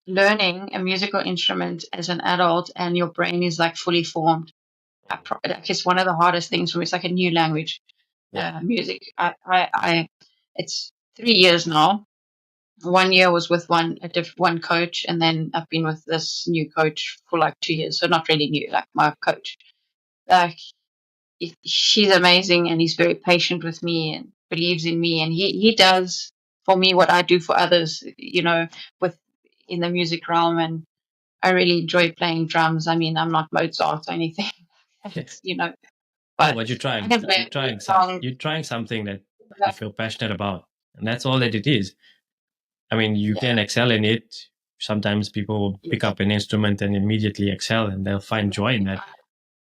learning a musical instrument as an adult, and your brain is like fully formed. It's one of the hardest things for me. It's like a new language. Music. It's 3 years now. 1 year was with one coach, and then I've been with this new coach for like 2 years. So not really new, like my coach. Like, she's amazing, and he's very patient with me and believes in me, and he does for me what I do for others, with in the music realm. And I really enjoy playing drums. I mean, I'm not Mozart or anything, No, but but you're I trying. can play a song. You're trying something that you feel passionate about, and that's all that it is. I mean, you can excel in it. Sometimes people pick up an instrument and immediately excel, and they'll find joy in that.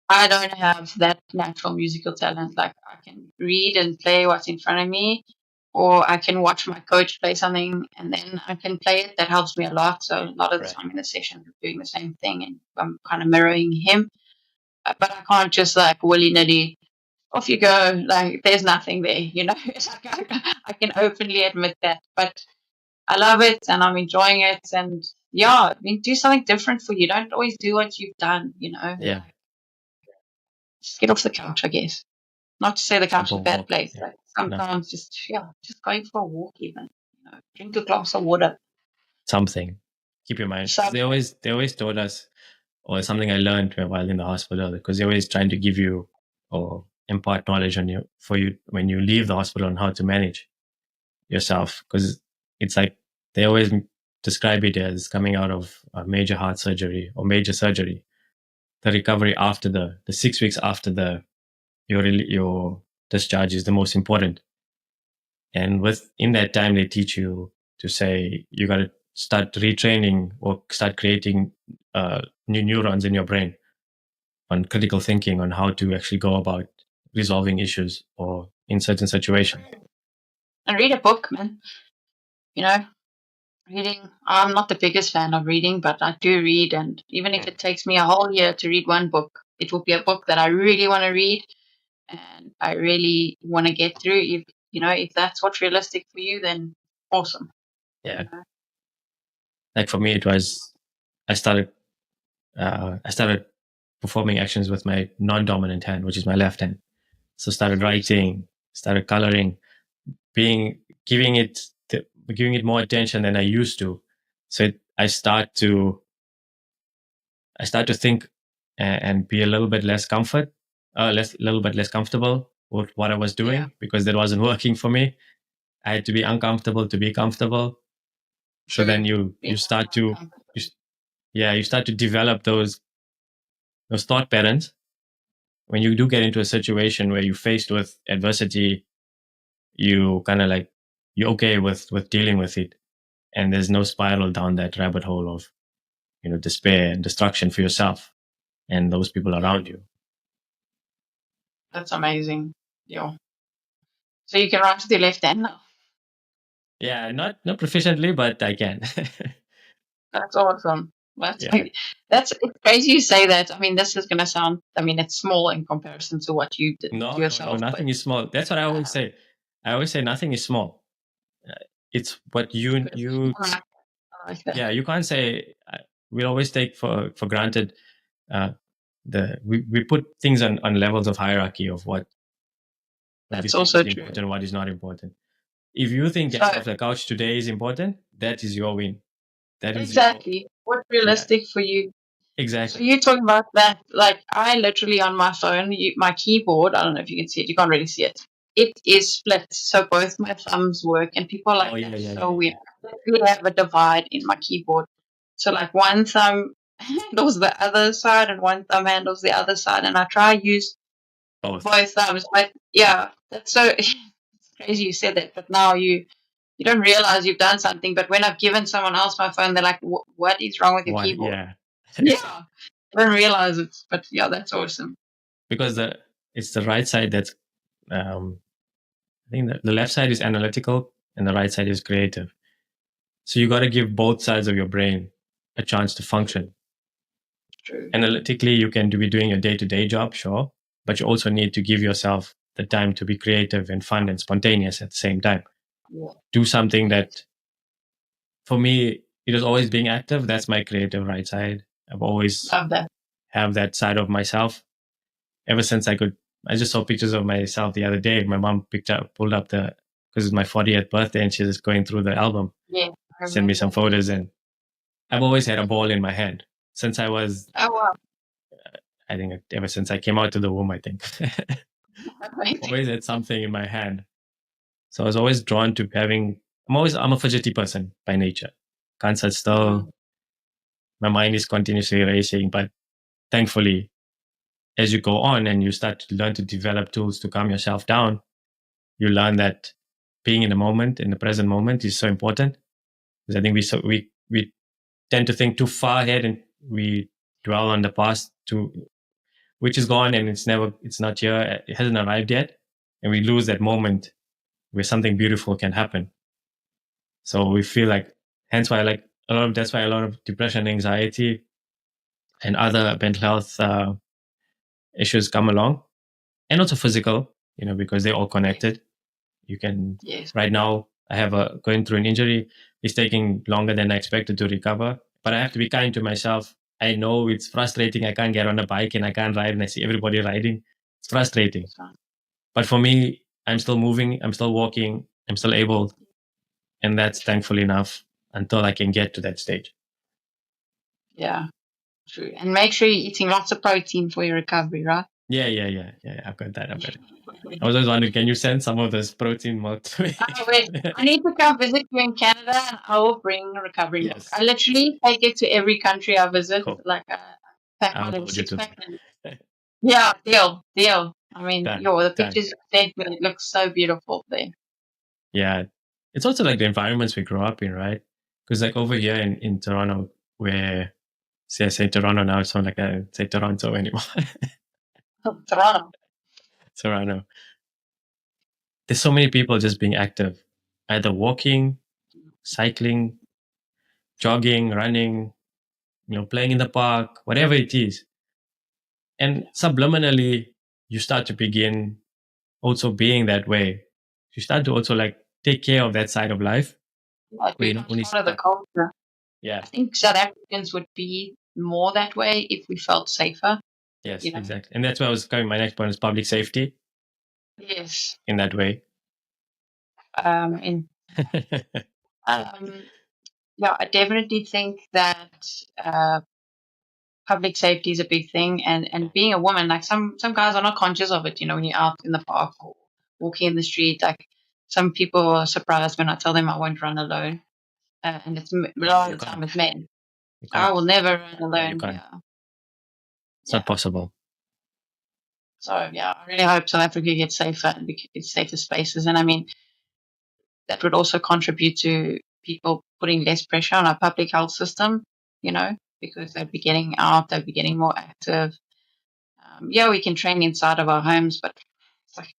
I don't have that natural musical talent. Like, I can read and play what's in front of me, or I can watch my coach play something and then I can play it. That helps me a lot. So a lot of the time in the session, I'm doing the same thing and I'm kind of mirroring him. But I can't just like willy nilly, off you go. Like, there's nothing there, I can openly admit that. But I love it and I'm enjoying it. And yeah, I mean, do something different for you. Don't always do what you've done, Yeah. Just get off the couch, I guess. Not to say the couch is a bad place. Yeah. Like, sometimes just going for a walk even. Drink a glass of water. Something. Keep your mind. They always told us, or something I learned while in the hospital, because they're always trying to give you or impart knowledge on you for you when you leave the hospital on how to manage yourself. Because it's like they always describe it as coming out of a major heart surgery or major surgery. The recovery after the 6 weeks after your discharge is the most important. And in that time, they teach you to say you got to start retraining or start creating new neurons in your brain on critical thinking, on how to actually go about resolving issues or in certain situations. And read a book, man. Reading. I'm not the biggest fan of reading, but I do read. And even if it takes me a whole year to read one book, it will be a book that I really want to read and I really want to get through. If that's what's realistic for you, then awesome. Yeah. Like for me, it was I started performing actions with my non-dominant hand, which is my left hand. So started writing, started coloring, being giving it more attention than I used to. So I start to think and be a little bit less little bit less comfortable with what I was doing because that wasn't working for me. I had to be uncomfortable to be comfortable. So then you start to you start to develop those thought patterns. When you do get into a situation where you're faced with adversity, you kind of like you're okay with dealing with it, and there's no spiral down that rabbit hole of despair and destruction for yourself and those people around you. That's amazing. Yeah. So you can write with your left hand now. Yeah, not proficiently, but I can. That's awesome. It's crazy you say that. I mean, this is gonna sound. I mean, it's small in comparison to what you did yourself. No, nothing is small. That's what I always say. I always say nothing is small. It's what you I like that. yeah. You can't say. We always take for granted. We put things on levels of hierarchy of what that's also true. Important and what is not important. If you think getting off the couch today is important, that is your win. That is exactly what's realistic for you. Exactly. So you're talking about that. Like I literally on my phone, my keyboard. I don't know if you can see it. You can't really see it. It is split, so both my thumbs work, and people are like, weird. We have a divide in my keyboard. So like one thumb handles the other side, and one thumb handles the other side, and I try to use both thumbs. But yeah, that's so it's crazy you said that. But now you don't realize you've done something. But when I've given someone else my phone, they're like, "What is wrong with your keyboard?" Yeah. Yeah. I don't realize it, but yeah, that's awesome. Because it's the right side that's, I think that the left side is analytical and the right side is creative. So you got to give both sides of your brain a chance to function. True. Analytically, you can be doing your day-to-day job, sure, but you also need to give yourself the time to be creative and fun and spontaneous at the same time. Yeah. Do something that, for me, it is always being active. That's my creative right side. I've always have that side of myself. Ever since I just saw pictures of myself the other day. My mom pulled up because it's my 40th birthday and she's just going through the album. Yeah. Send me some photos, and I've always had a ball in my hand since I was. Oh wow. I think ever since I came out of the womb, I think. Always had something in my hand. So I was always drawn to I'm a fidgety person by nature. Can't sit still. My mind is continuously racing, but thankfully, as you go on and you start to learn to develop tools to calm yourself down, you learn that being in the moment, in the present moment, is so important. Because I think we tend to think too far ahead and we dwell on the past, which is gone and it's not here, it hasn't arrived yet, and we lose that moment where something beautiful can happen. So we feel like, that's why a lot of depression, anxiety, and other mental health issues come along, and also physical, because they're all connected. You can, right now, I have going through an injury. It's taking longer than I expected to recover, but I have to be kind to myself. I know it's frustrating. I can't get on a bike and I can't ride, and I see everybody riding. It's frustrating. But for me, I'm still moving. I'm still walking. I'm still able. And that's thankfully enough until I can get to that stage. Yeah, true. And make sure you're eating lots of protein for your recovery, right? Yeah. I've got that. I was always wondering, can you send some of this protein milk to me? Oh, wait. I need to come visit you in Canada, and I will bring recovery milk. I literally take it to every country I visit. Cool. Like pack my little 6-pack. Yeah, deal. I mean, the pictures you sent me, it looks so beautiful there. Yeah, it's also like the environments we grow up in, right? Because like over here in Toronto, where I say Toronto now, it's not like I say Toronto anymore. Toronto. There's so many people just being active, either walking, cycling, jogging, running, playing in the park, whatever it is. And subliminally, you start to begin also being that way. You start to also like take care of that side of life. Like it's part of the culture. Yeah. I think South Africans would be more that way if we felt safer. Yes, you know? exactly. And that's where I was coming. My next point is public safety Yes. in that way. And yeah, I definitely think that public safety is a big thing, and being a woman, like some guys are not conscious of it. When you're out in the park or walking in the street, like some people are surprised when I tell them I won't run alone, and it's a lot You of the time can't. it's men. You I can't. will never run Yeah, you alone. can't. Yeah. It's not possible. So yeah, I really hope South Africa gets safer and gets safer spaces, and I mean that would also contribute to people putting less pressure on our public health system. Because they'd be getting out, they'd be getting more active. Yeah, we can train inside of our homes, but it's like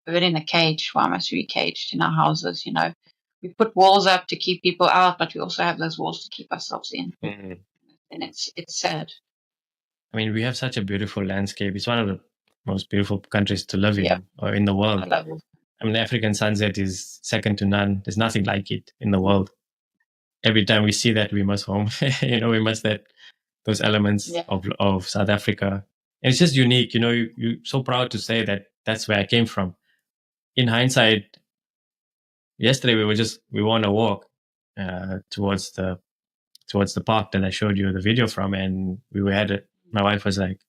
a bird in a cage. Why must we be caged in our houses? We put walls up to keep people out, but we also have those walls to keep ourselves in. Mm-hmm. And it's sad. I mean, we have such a beautiful landscape. It's one of the most beautiful countries to live in, or in the world. I love it. I mean, the African sunset is second to none. There's nothing like it in the world. Every time we see that, we must home. We must those elements of South Africa. And it's just unique. You're so proud to say that that's where I came from. In hindsight, yesterday we were on a walk towards the park that I showed you the video from, and my wife was like,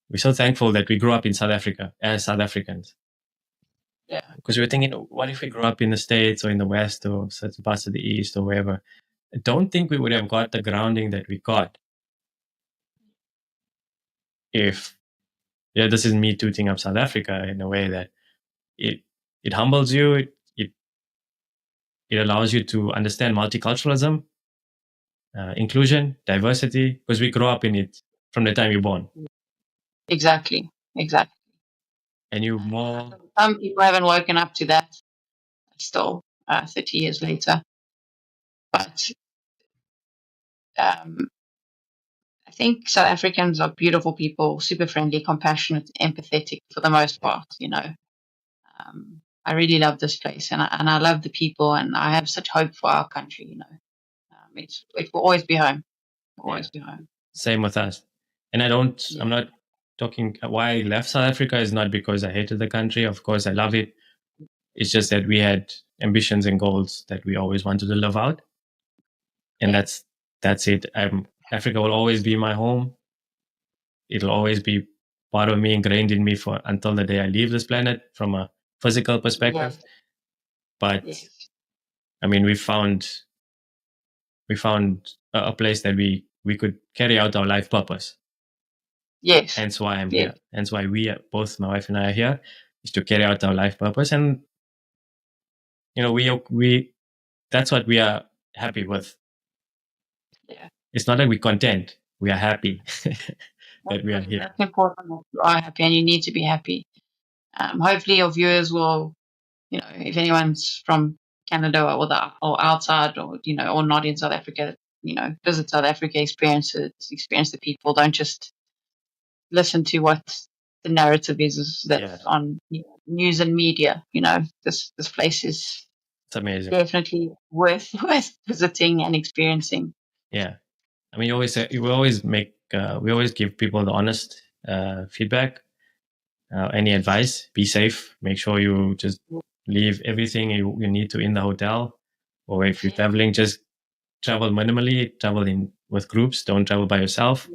we're so thankful that we grew up in South Africa as South Africans. Yeah. Because we were thinking, what if we grew up in the States or in the West or certain parts of the East or wherever? I don't think we would have got the grounding that we got if, this is me tooting up South Africa in a way that it humbles you, it allows you to understand multiculturalism, inclusion, diversity, because we grow up in it from the time you're born. Exactly. And you more... Some people haven't woken up to that still, 30 years later. But I think South Africans are beautiful people, super friendly, compassionate, empathetic for the most part. I really love this place, and I love the people, and I have such hope for our country. It will always be home. Always be home. Same with us. And I'm not talking why I left South Africa is not because I hated the country. Of course, I love it. It's just that we had ambitions and goals that we always wanted to live out. And that's it. Africa will always be my home. It'll always be part of me, ingrained in me until the day I leave this planet from a physical perspective. Yes. But I mean, we found a place that we could carry out our life purpose. Yes. Hence why I'm here. Hence why both my wife and I are here, is to carry out our life purpose. And we that's what we are happy with. Yeah. It's not that we're content. We are happy that we are here. That's important. You are happy, and you need to be happy. Hopefully your viewers will, if anyone's from Canada or outside or not in South Africa, visit South Africa, experience the people. Don't just listen to what the narrative is that's on news and media. This place is, it's amazing. Definitely worth visiting and experiencing. Yeah, I mean, we always give people the honest feedback. Any advice? Be safe. Make sure you just leave everything you need to in the hotel, or if you're traveling, just travel minimally. Travel with groups. Don't travel by yourself,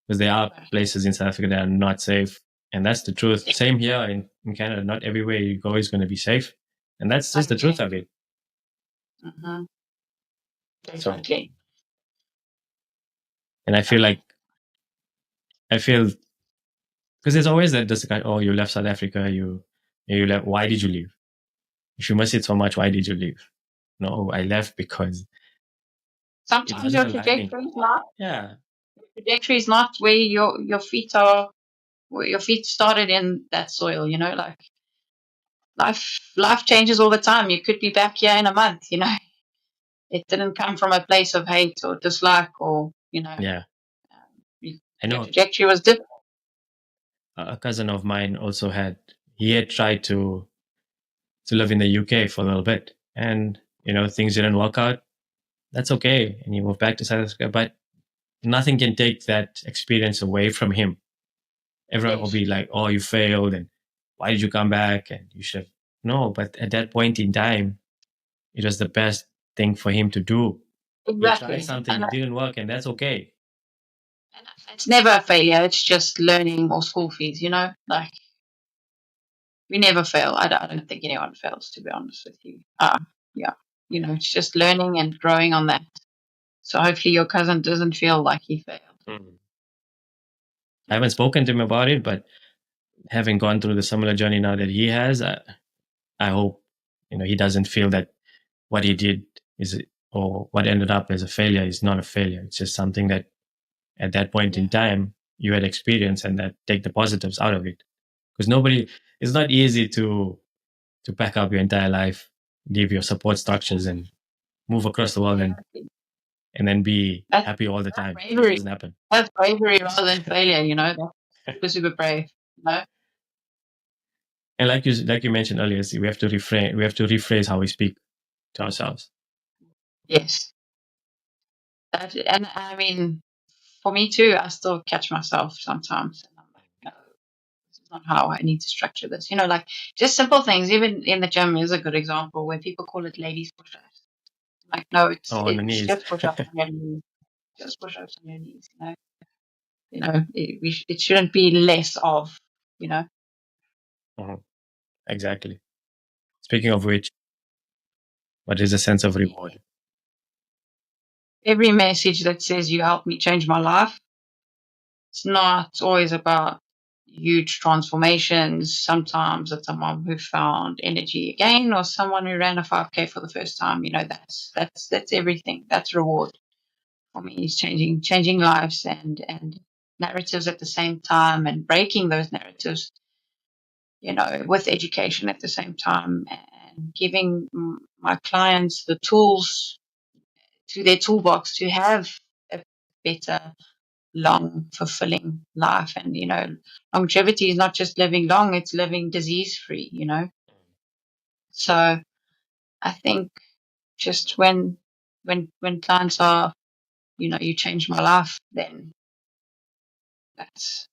because there are places in South Africa that are not safe, and that's the truth. Same here in Canada. Not everywhere you go is going to be safe, and that's just the truth of it. Mm-hmm. Definitely. And I feel because there's always that discussion. Oh, you left South Africa. You left. Why did you leave? If you miss it so much, why did you leave? No, I left because sometimes your trajectory is not. Yeah. Your trajectory is not where your feet are. Where your feet started in that soil. Like life changes all the time. You could be back here in a month. It didn't come from a place of hate or dislike or Yeah. I know. Your trajectory was different. A cousin of mine also had tried to live in the UK for a little bit, and things didn't work out. that's okay. And he moved back to South Africa, but nothing can take that experience away from him. Everyone will be like, oh, you failed, and why did you come back? And you should have. No, but at that point in time, it was the best thing for him to do. Exactly. He tried something, it didn't work, and that's okay. It's never a failure. It's just learning or school fees, like we never fail. I don't think anyone fails, to be honest with you. Yeah, it's just learning and growing on that. So hopefully your cousin doesn't feel like he failed. I haven't spoken to him about it, but having gone through the similar journey now that he has, I hope he doesn't feel that what he did is, or what ended up as a failure is not a failure. It's just something that at that point in time you had experienced, and that take the positives out of it. Because it's not easy to pack up your entire life, leave your support structures, and move across the world and then be happy all the time. It doesn't happen. That's bravery rather than failure, That's super brave, And like you mentioned earlier, we have to rephrase how we speak to ourselves. Yes. And I mean, for me too, I still catch myself sometimes. And I'm like, no, this is not how I need to structure this. Like just simple things, even in the gym is a good example where people call it ladies push-ups. Like, no, it's just push-ups on your knees. Just push-ups on your knees, it shouldn't be less of, Exactly. Speaking of which, what is a sense of reward? Every message that says you helped me change my life, it's not always about huge transformations. Sometimes it's someone who found energy again, or someone who ran a 5K for the first time. That's everything. That's reward for me. Is changing lives and narratives at the same time, and breaking those narratives. With education at the same time, and giving my clients the tools to their toolbox to have a better, long, fulfilling life. And, longevity is not just living long, it's living disease free, So I think just when clients are, you changed my life, then that's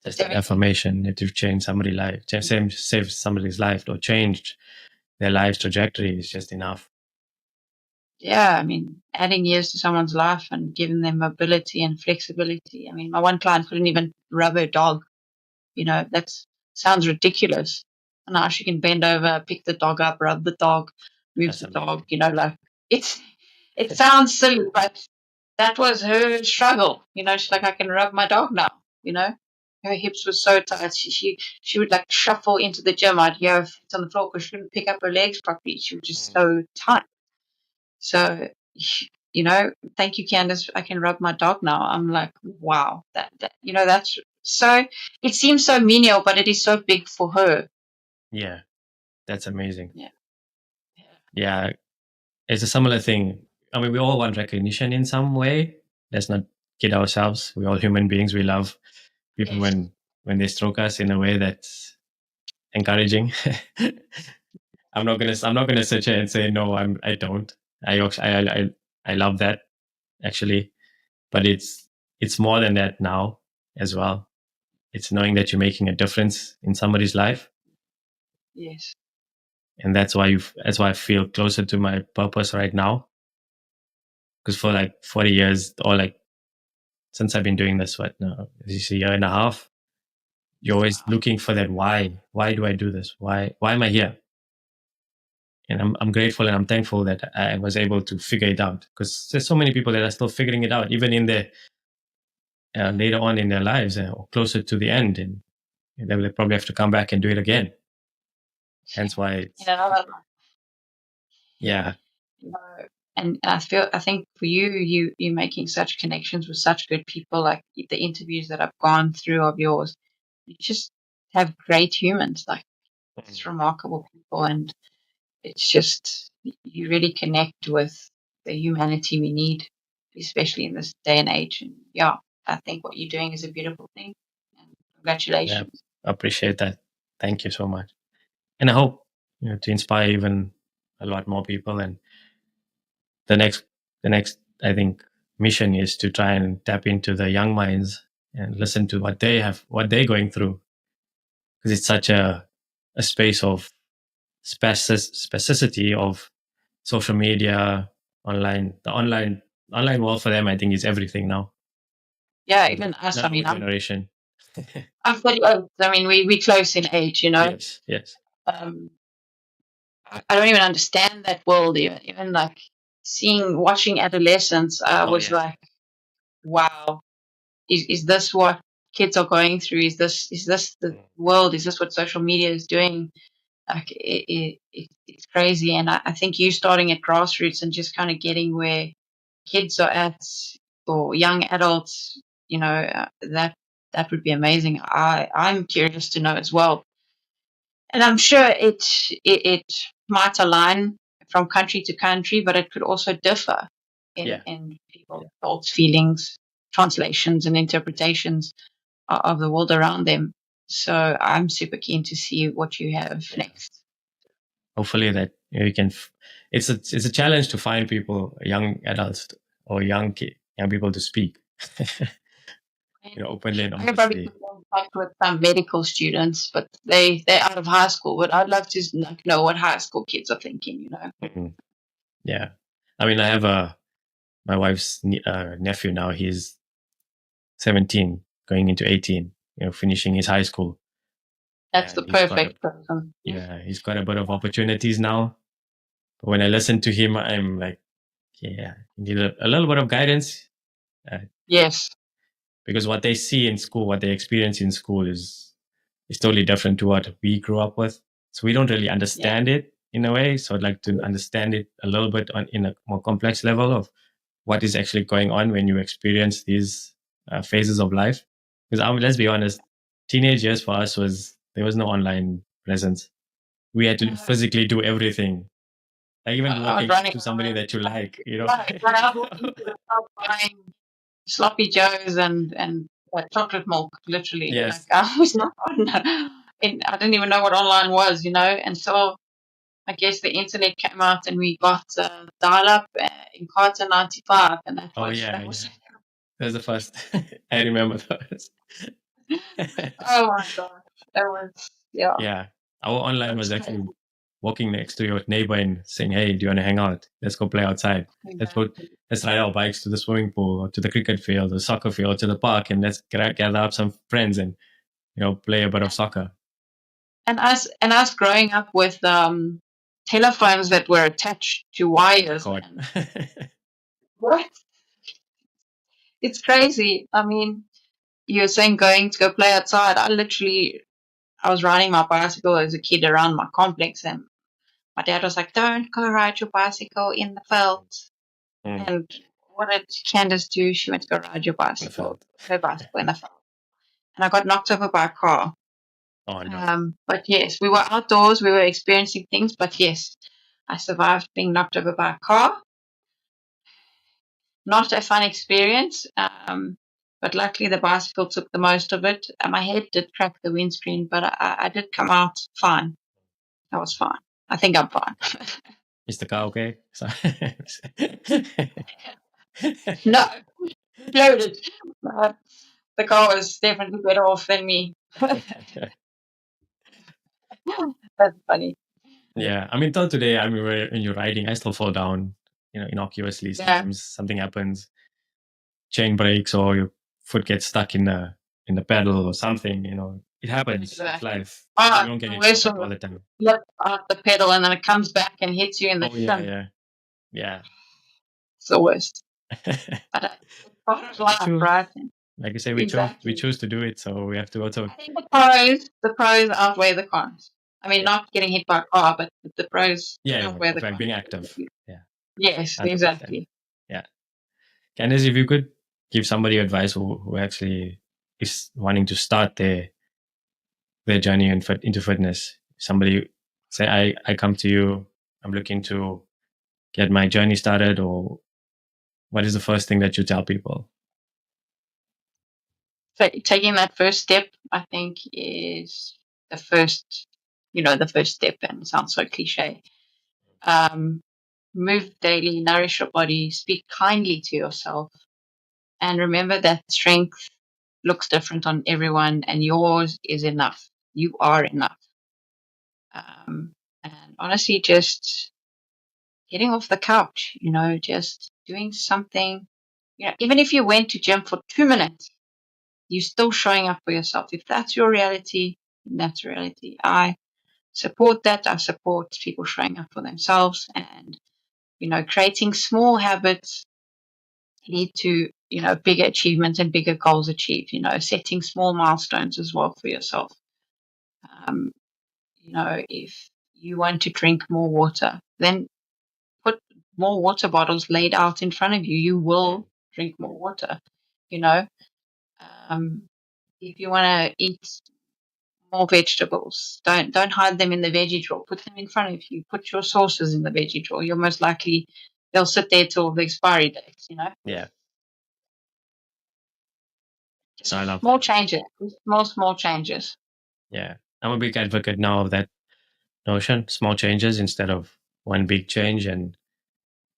just an affirmation that you've changed somebody's life, saved somebody's life, or changed their life's trajectory is just enough. Yeah, I mean, adding years to someone's life and giving them mobility and flexibility. I mean, my one client couldn't even rub her dog. That sounds ridiculous. And now she can bend over, pick the dog up, rub the dog, move the dog. Like it sounds silly, but that was her struggle. She's like, I can rub my dog now. Her hips were so tight. She would like shuffle into the gym. I'd hear her feet on the floor because she couldn't pick up her legs properly. She was just so tight. So, thank you, Candice. I can rub my dog now. I'm like, wow, that's so, it seems so menial, but it is so big for her. Yeah, that's amazing. Yeah. Yeah, it's a similar thing. I mean, we all want recognition in some way. Let's not kid ourselves. We're all human beings. We love people when they stroke us in a way that's encouraging. I'm not gonna sit here and say no. I don't. I love that actually, but it's more than that now as well. It's knowing that you're making a difference in somebody's life. Yes. And that's why I feel closer to my purpose right now. Because for like 40 years, or like since I've been doing this, this a year and a half, you're always looking for that why. Why do I do this? Why am I here? And I'm grateful and I'm thankful that I was able to figure it out, because there's so many people that are still figuring it out, even in their later on in their lives, or closer to the end, and they will probably have to come back and do it again. Hence why yeah. And I think for you're making such connections with such good people, like the interviews that I've gone through of yours. You just have great humans, like it's remarkable people, and it's just, you really connect with the humanity we need, especially in this day and age. And yeah, I think what you're doing is a beautiful thing. And congratulations. Yeah, I appreciate that. Thank you so much. And I hope to inspire even a lot more people. And the next I think mission is to try and tap into the young minds and listen to what they're going through, because it's such a space of specificity of social media, the online world for them, I think, is everything now. Yeah, even us. Not our generation. I'm 38. I mean, we close in age, you know. Yes. I don't even understand that world. Even like watching adolescence, was like, wow, is this what kids are going through? Is this the world? Is this what social media is doing? Like it's crazy. And I think you starting at grassroots and just kind of getting where kids are at, or young adults, you know, that would be amazing. I'm curious to know as well. And I'm sure it might align from country to country, but it could also differ in people's thoughts, feelings, translations, and interpretations of the world around them. So I'm super keen to see what you have next. Hopefully that you can. It's a challenge to find people, young adults or young people to speak. Openly and honestly. I probably contact with some medical students, but they're out of high school. But I'd love to know what high school kids are thinking. Mm-hmm. Yeah, I mean, I have my wife's nephew now. He's 17, going into 18. Finishing his high school. That's the perfect person. Yeah, he's got a bit of opportunities now. But when I listen to him, I'm like, yeah, you need a little bit of guidance. Yes. Because what they see in school, what they experience in school is totally different to what we grew up with. So we don't really understand it in a way. So I'd like to understand it a little bit in a more complex level of what is actually going on when you experience these phases of life. Because let's be honest, teenage years for us there was no online presence. We had to physically do everything. Like even walking to somebody that you like, buying sloppy joes and chocolate milk, literally. Yes. Like, I was not and I didn't even know what online was, until I guess the internet came out and we got dial-up in Carter 95, and that was that was the first. I remember those. Oh my gosh, that was Yeah, our online was actually walking next to your neighbor and saying, "Hey, do you want to hang out? Let's go play outside. Let's ride our bikes to the swimming pool, or to the cricket field, or soccer field, to the park, and let's gather up some friends and play a bit of soccer." And us growing up with telephones that were attached to wires. What? It's crazy. I mean, you're saying going to go play outside. I was riding my bicycle as a kid around my complex, and my dad was like, "Don't go ride your bicycle in the field." And what did Candice do? She went to go ride her bicycle in the field. And I got knocked over by a car. Oh, no. But yes, we were outdoors. We were experiencing things. But yes, I survived being knocked over by a car. Not a fun experience. But luckily the bicycle took the most of it. My head did crack the windscreen, but I did come out fine. I was fine. I think I'm fine. Is the car okay? No, loaded. The car was definitely better off than me. That's funny. Yeah, I mean, till today, I mean, when you're riding, I still fall down, innocuously. Sometimes something happens, chain breaks, or your foot gets stuck in the pedal or something. It happens. Exactly. It's life. You don't get it all the time. Flip out the pedal and then it comes back and hits you in the shin. Yeah. It's the worst. But it's part of life, right? Like I say, we choose to do it, so we have to also. I think the pros outweigh the cons. I mean, not getting hit by a car, but the pros outweigh the cons. Being active. Yeah. Yes, 100%. Exactly. Yeah. Candice, if you could give somebody advice who actually is wanting to start their journey into fitness, somebody say, I come to you, I'm looking to get my journey started, or what is the first thing that you tell people? So taking that first step, I think, is the first step, and it sounds so cliche. move daily, nourish your body, speak kindly to yourself, and remember that strength looks different on everyone, and yours is enough. You are enough. And honestly, just getting off the couch, just doing something, even if you went to gym for 2 minutes, you're still showing up for yourself. If that's your reality, that's reality. I support that. I support people showing up for themselves, and, creating small habits lead to, bigger achievements and bigger goals achieved, setting small milestones as well for yourself. Um, if you want to drink more water, then put more water bottles laid out in front of you. You will drink more water, you know. If you want to eat more vegetables, don't hide them in the veggie drawer. Put them in front of you. Put your sauces in the veggie drawer. You're most likely they'll sit there till the expiry date, Yeah. Just I love small that. changes. Small changes. Yeah. I'm a big advocate now of that notion, small changes instead of one big change and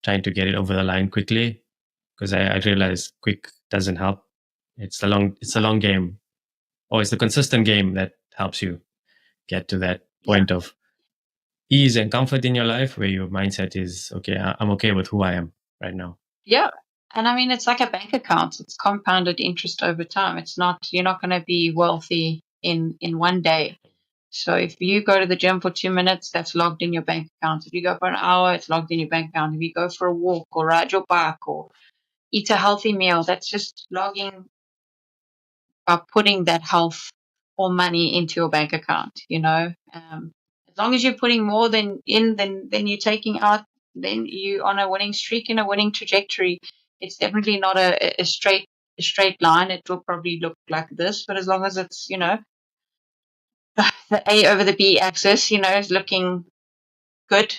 trying to get it over the line quickly. Because I realize quick doesn't help. It's a long game. Or it's the consistent game that helps you get to that point of ease and comfort in your life where your mindset is, okay, I'm okay with who I am right now. Yeah. And I mean, it's like a bank account. It's compounded interest over time. You're not going to be wealthy in one day. So if you go to the gym for 2 minutes, that's logged in your bank account. If you go for an hour, it's logged in your bank account. If you go for a walk or ride your bike or eat a healthy meal, that's just logging by putting that health or money into your bank account, as long as you're putting more than you're taking out, then you're on a winning streak and a winning trajectory. It's definitely not a straight line. It will probably look like this, but as long as it's, the A over the B axis, is looking good,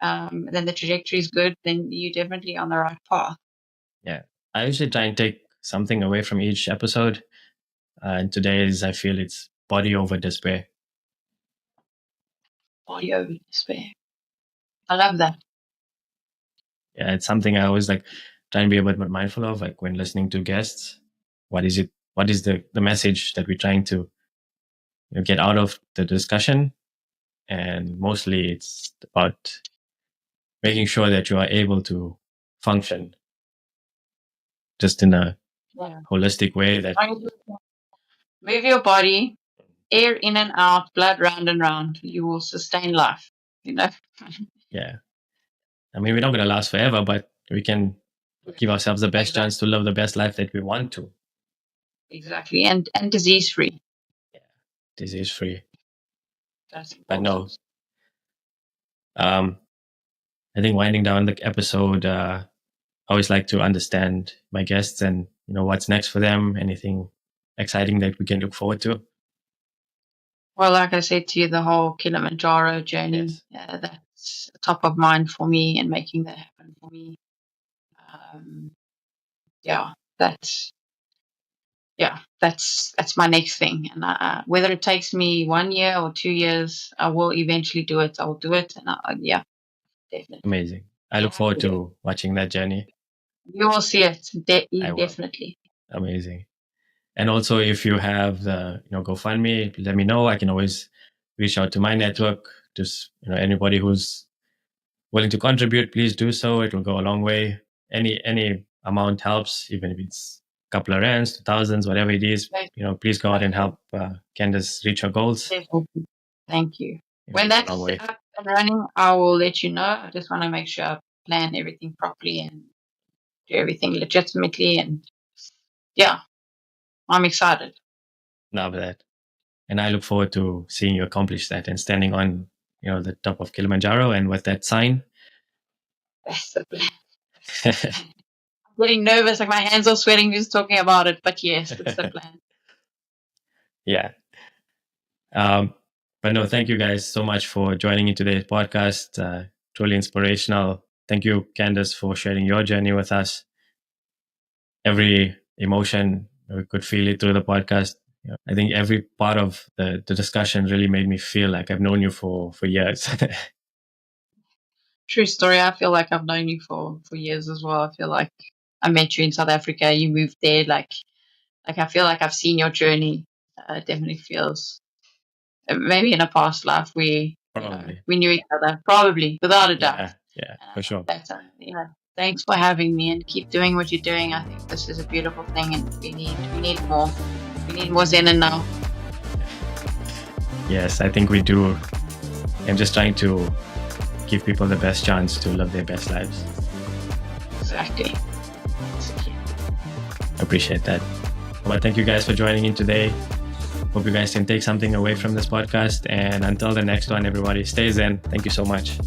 then the trajectory is good, then you're definitely on the right path. Yeah. I usually try and take something away from each episode. And today's, I feel it's body over despair. Body over despair. I love that. Yeah, it's something I always like try and be a bit more mindful of, like when listening to guests. What is the message that we're trying to get out of the discussion? And mostly it's about making sure that you are able to function just in a holistic way that move your body, air in and out, blood round and round. You will sustain life, Yeah. I mean, we're not going to last forever, but we can give ourselves the best chance to live the best life that we want to. Exactly. And disease free. Yeah. Disease free. That's But important. no. I think winding down the episode, I always like to understand my guests and what's next for them, anything exciting that we can look forward to. Well, like I said to you, the whole Kilimanjaro journey, that's top of mind for me and making that happen for me. That's my next thing. And whether it takes me 1 year or 2 years, I will eventually do it. I will do it. And definitely. Amazing. I look forward to watching that journey. You will see it. Definitely. Amazing. And also, if you have the GoFundMe, let me know. I can always reach out to my network. Just anybody who's willing to contribute, please do so. It will go a long way. Any amount helps, even if it's a couple of rands, thousands, whatever it is. Please go out and help Candice reach her goals. Thank you. When that's up and running, I will let you know. I just want to make sure I plan everything properly and do everything legitimately. And I'm excited. Love that. And I look forward to seeing you accomplish that and standing on, the top of Kilimanjaro and with that sign. That's the plan. I'm getting nervous, like my hands are sweating just talking about it. But yes, that's the plan. Yeah. But no, thank you guys so much for joining in today's podcast. Truly inspirational. Thank you, Candice, for sharing your journey with us. Every emotion, we could feel it through the podcast. I think every part of the discussion really made me feel like I've known you for years. True story. I feel like I've known you for years as well. I feel like I met you in South Africa. You moved there. Like I feel like I've seen your journey. It definitely feels maybe in a past life we we knew each other. Probably, without a doubt. Yeah, for sure. Yeah. Thanks for having me, and keep doing what you're doing. I think this is a beautiful thing, and we need more. We need more Zen and Now. Yes, I think we do. I'm just trying to give people the best chance to live their best lives. Exactly. I appreciate that. Well, thank you guys for joining in today. Hope you guys can take something away from this podcast. And until the next one, everybody, stay Zen. Thank you so much.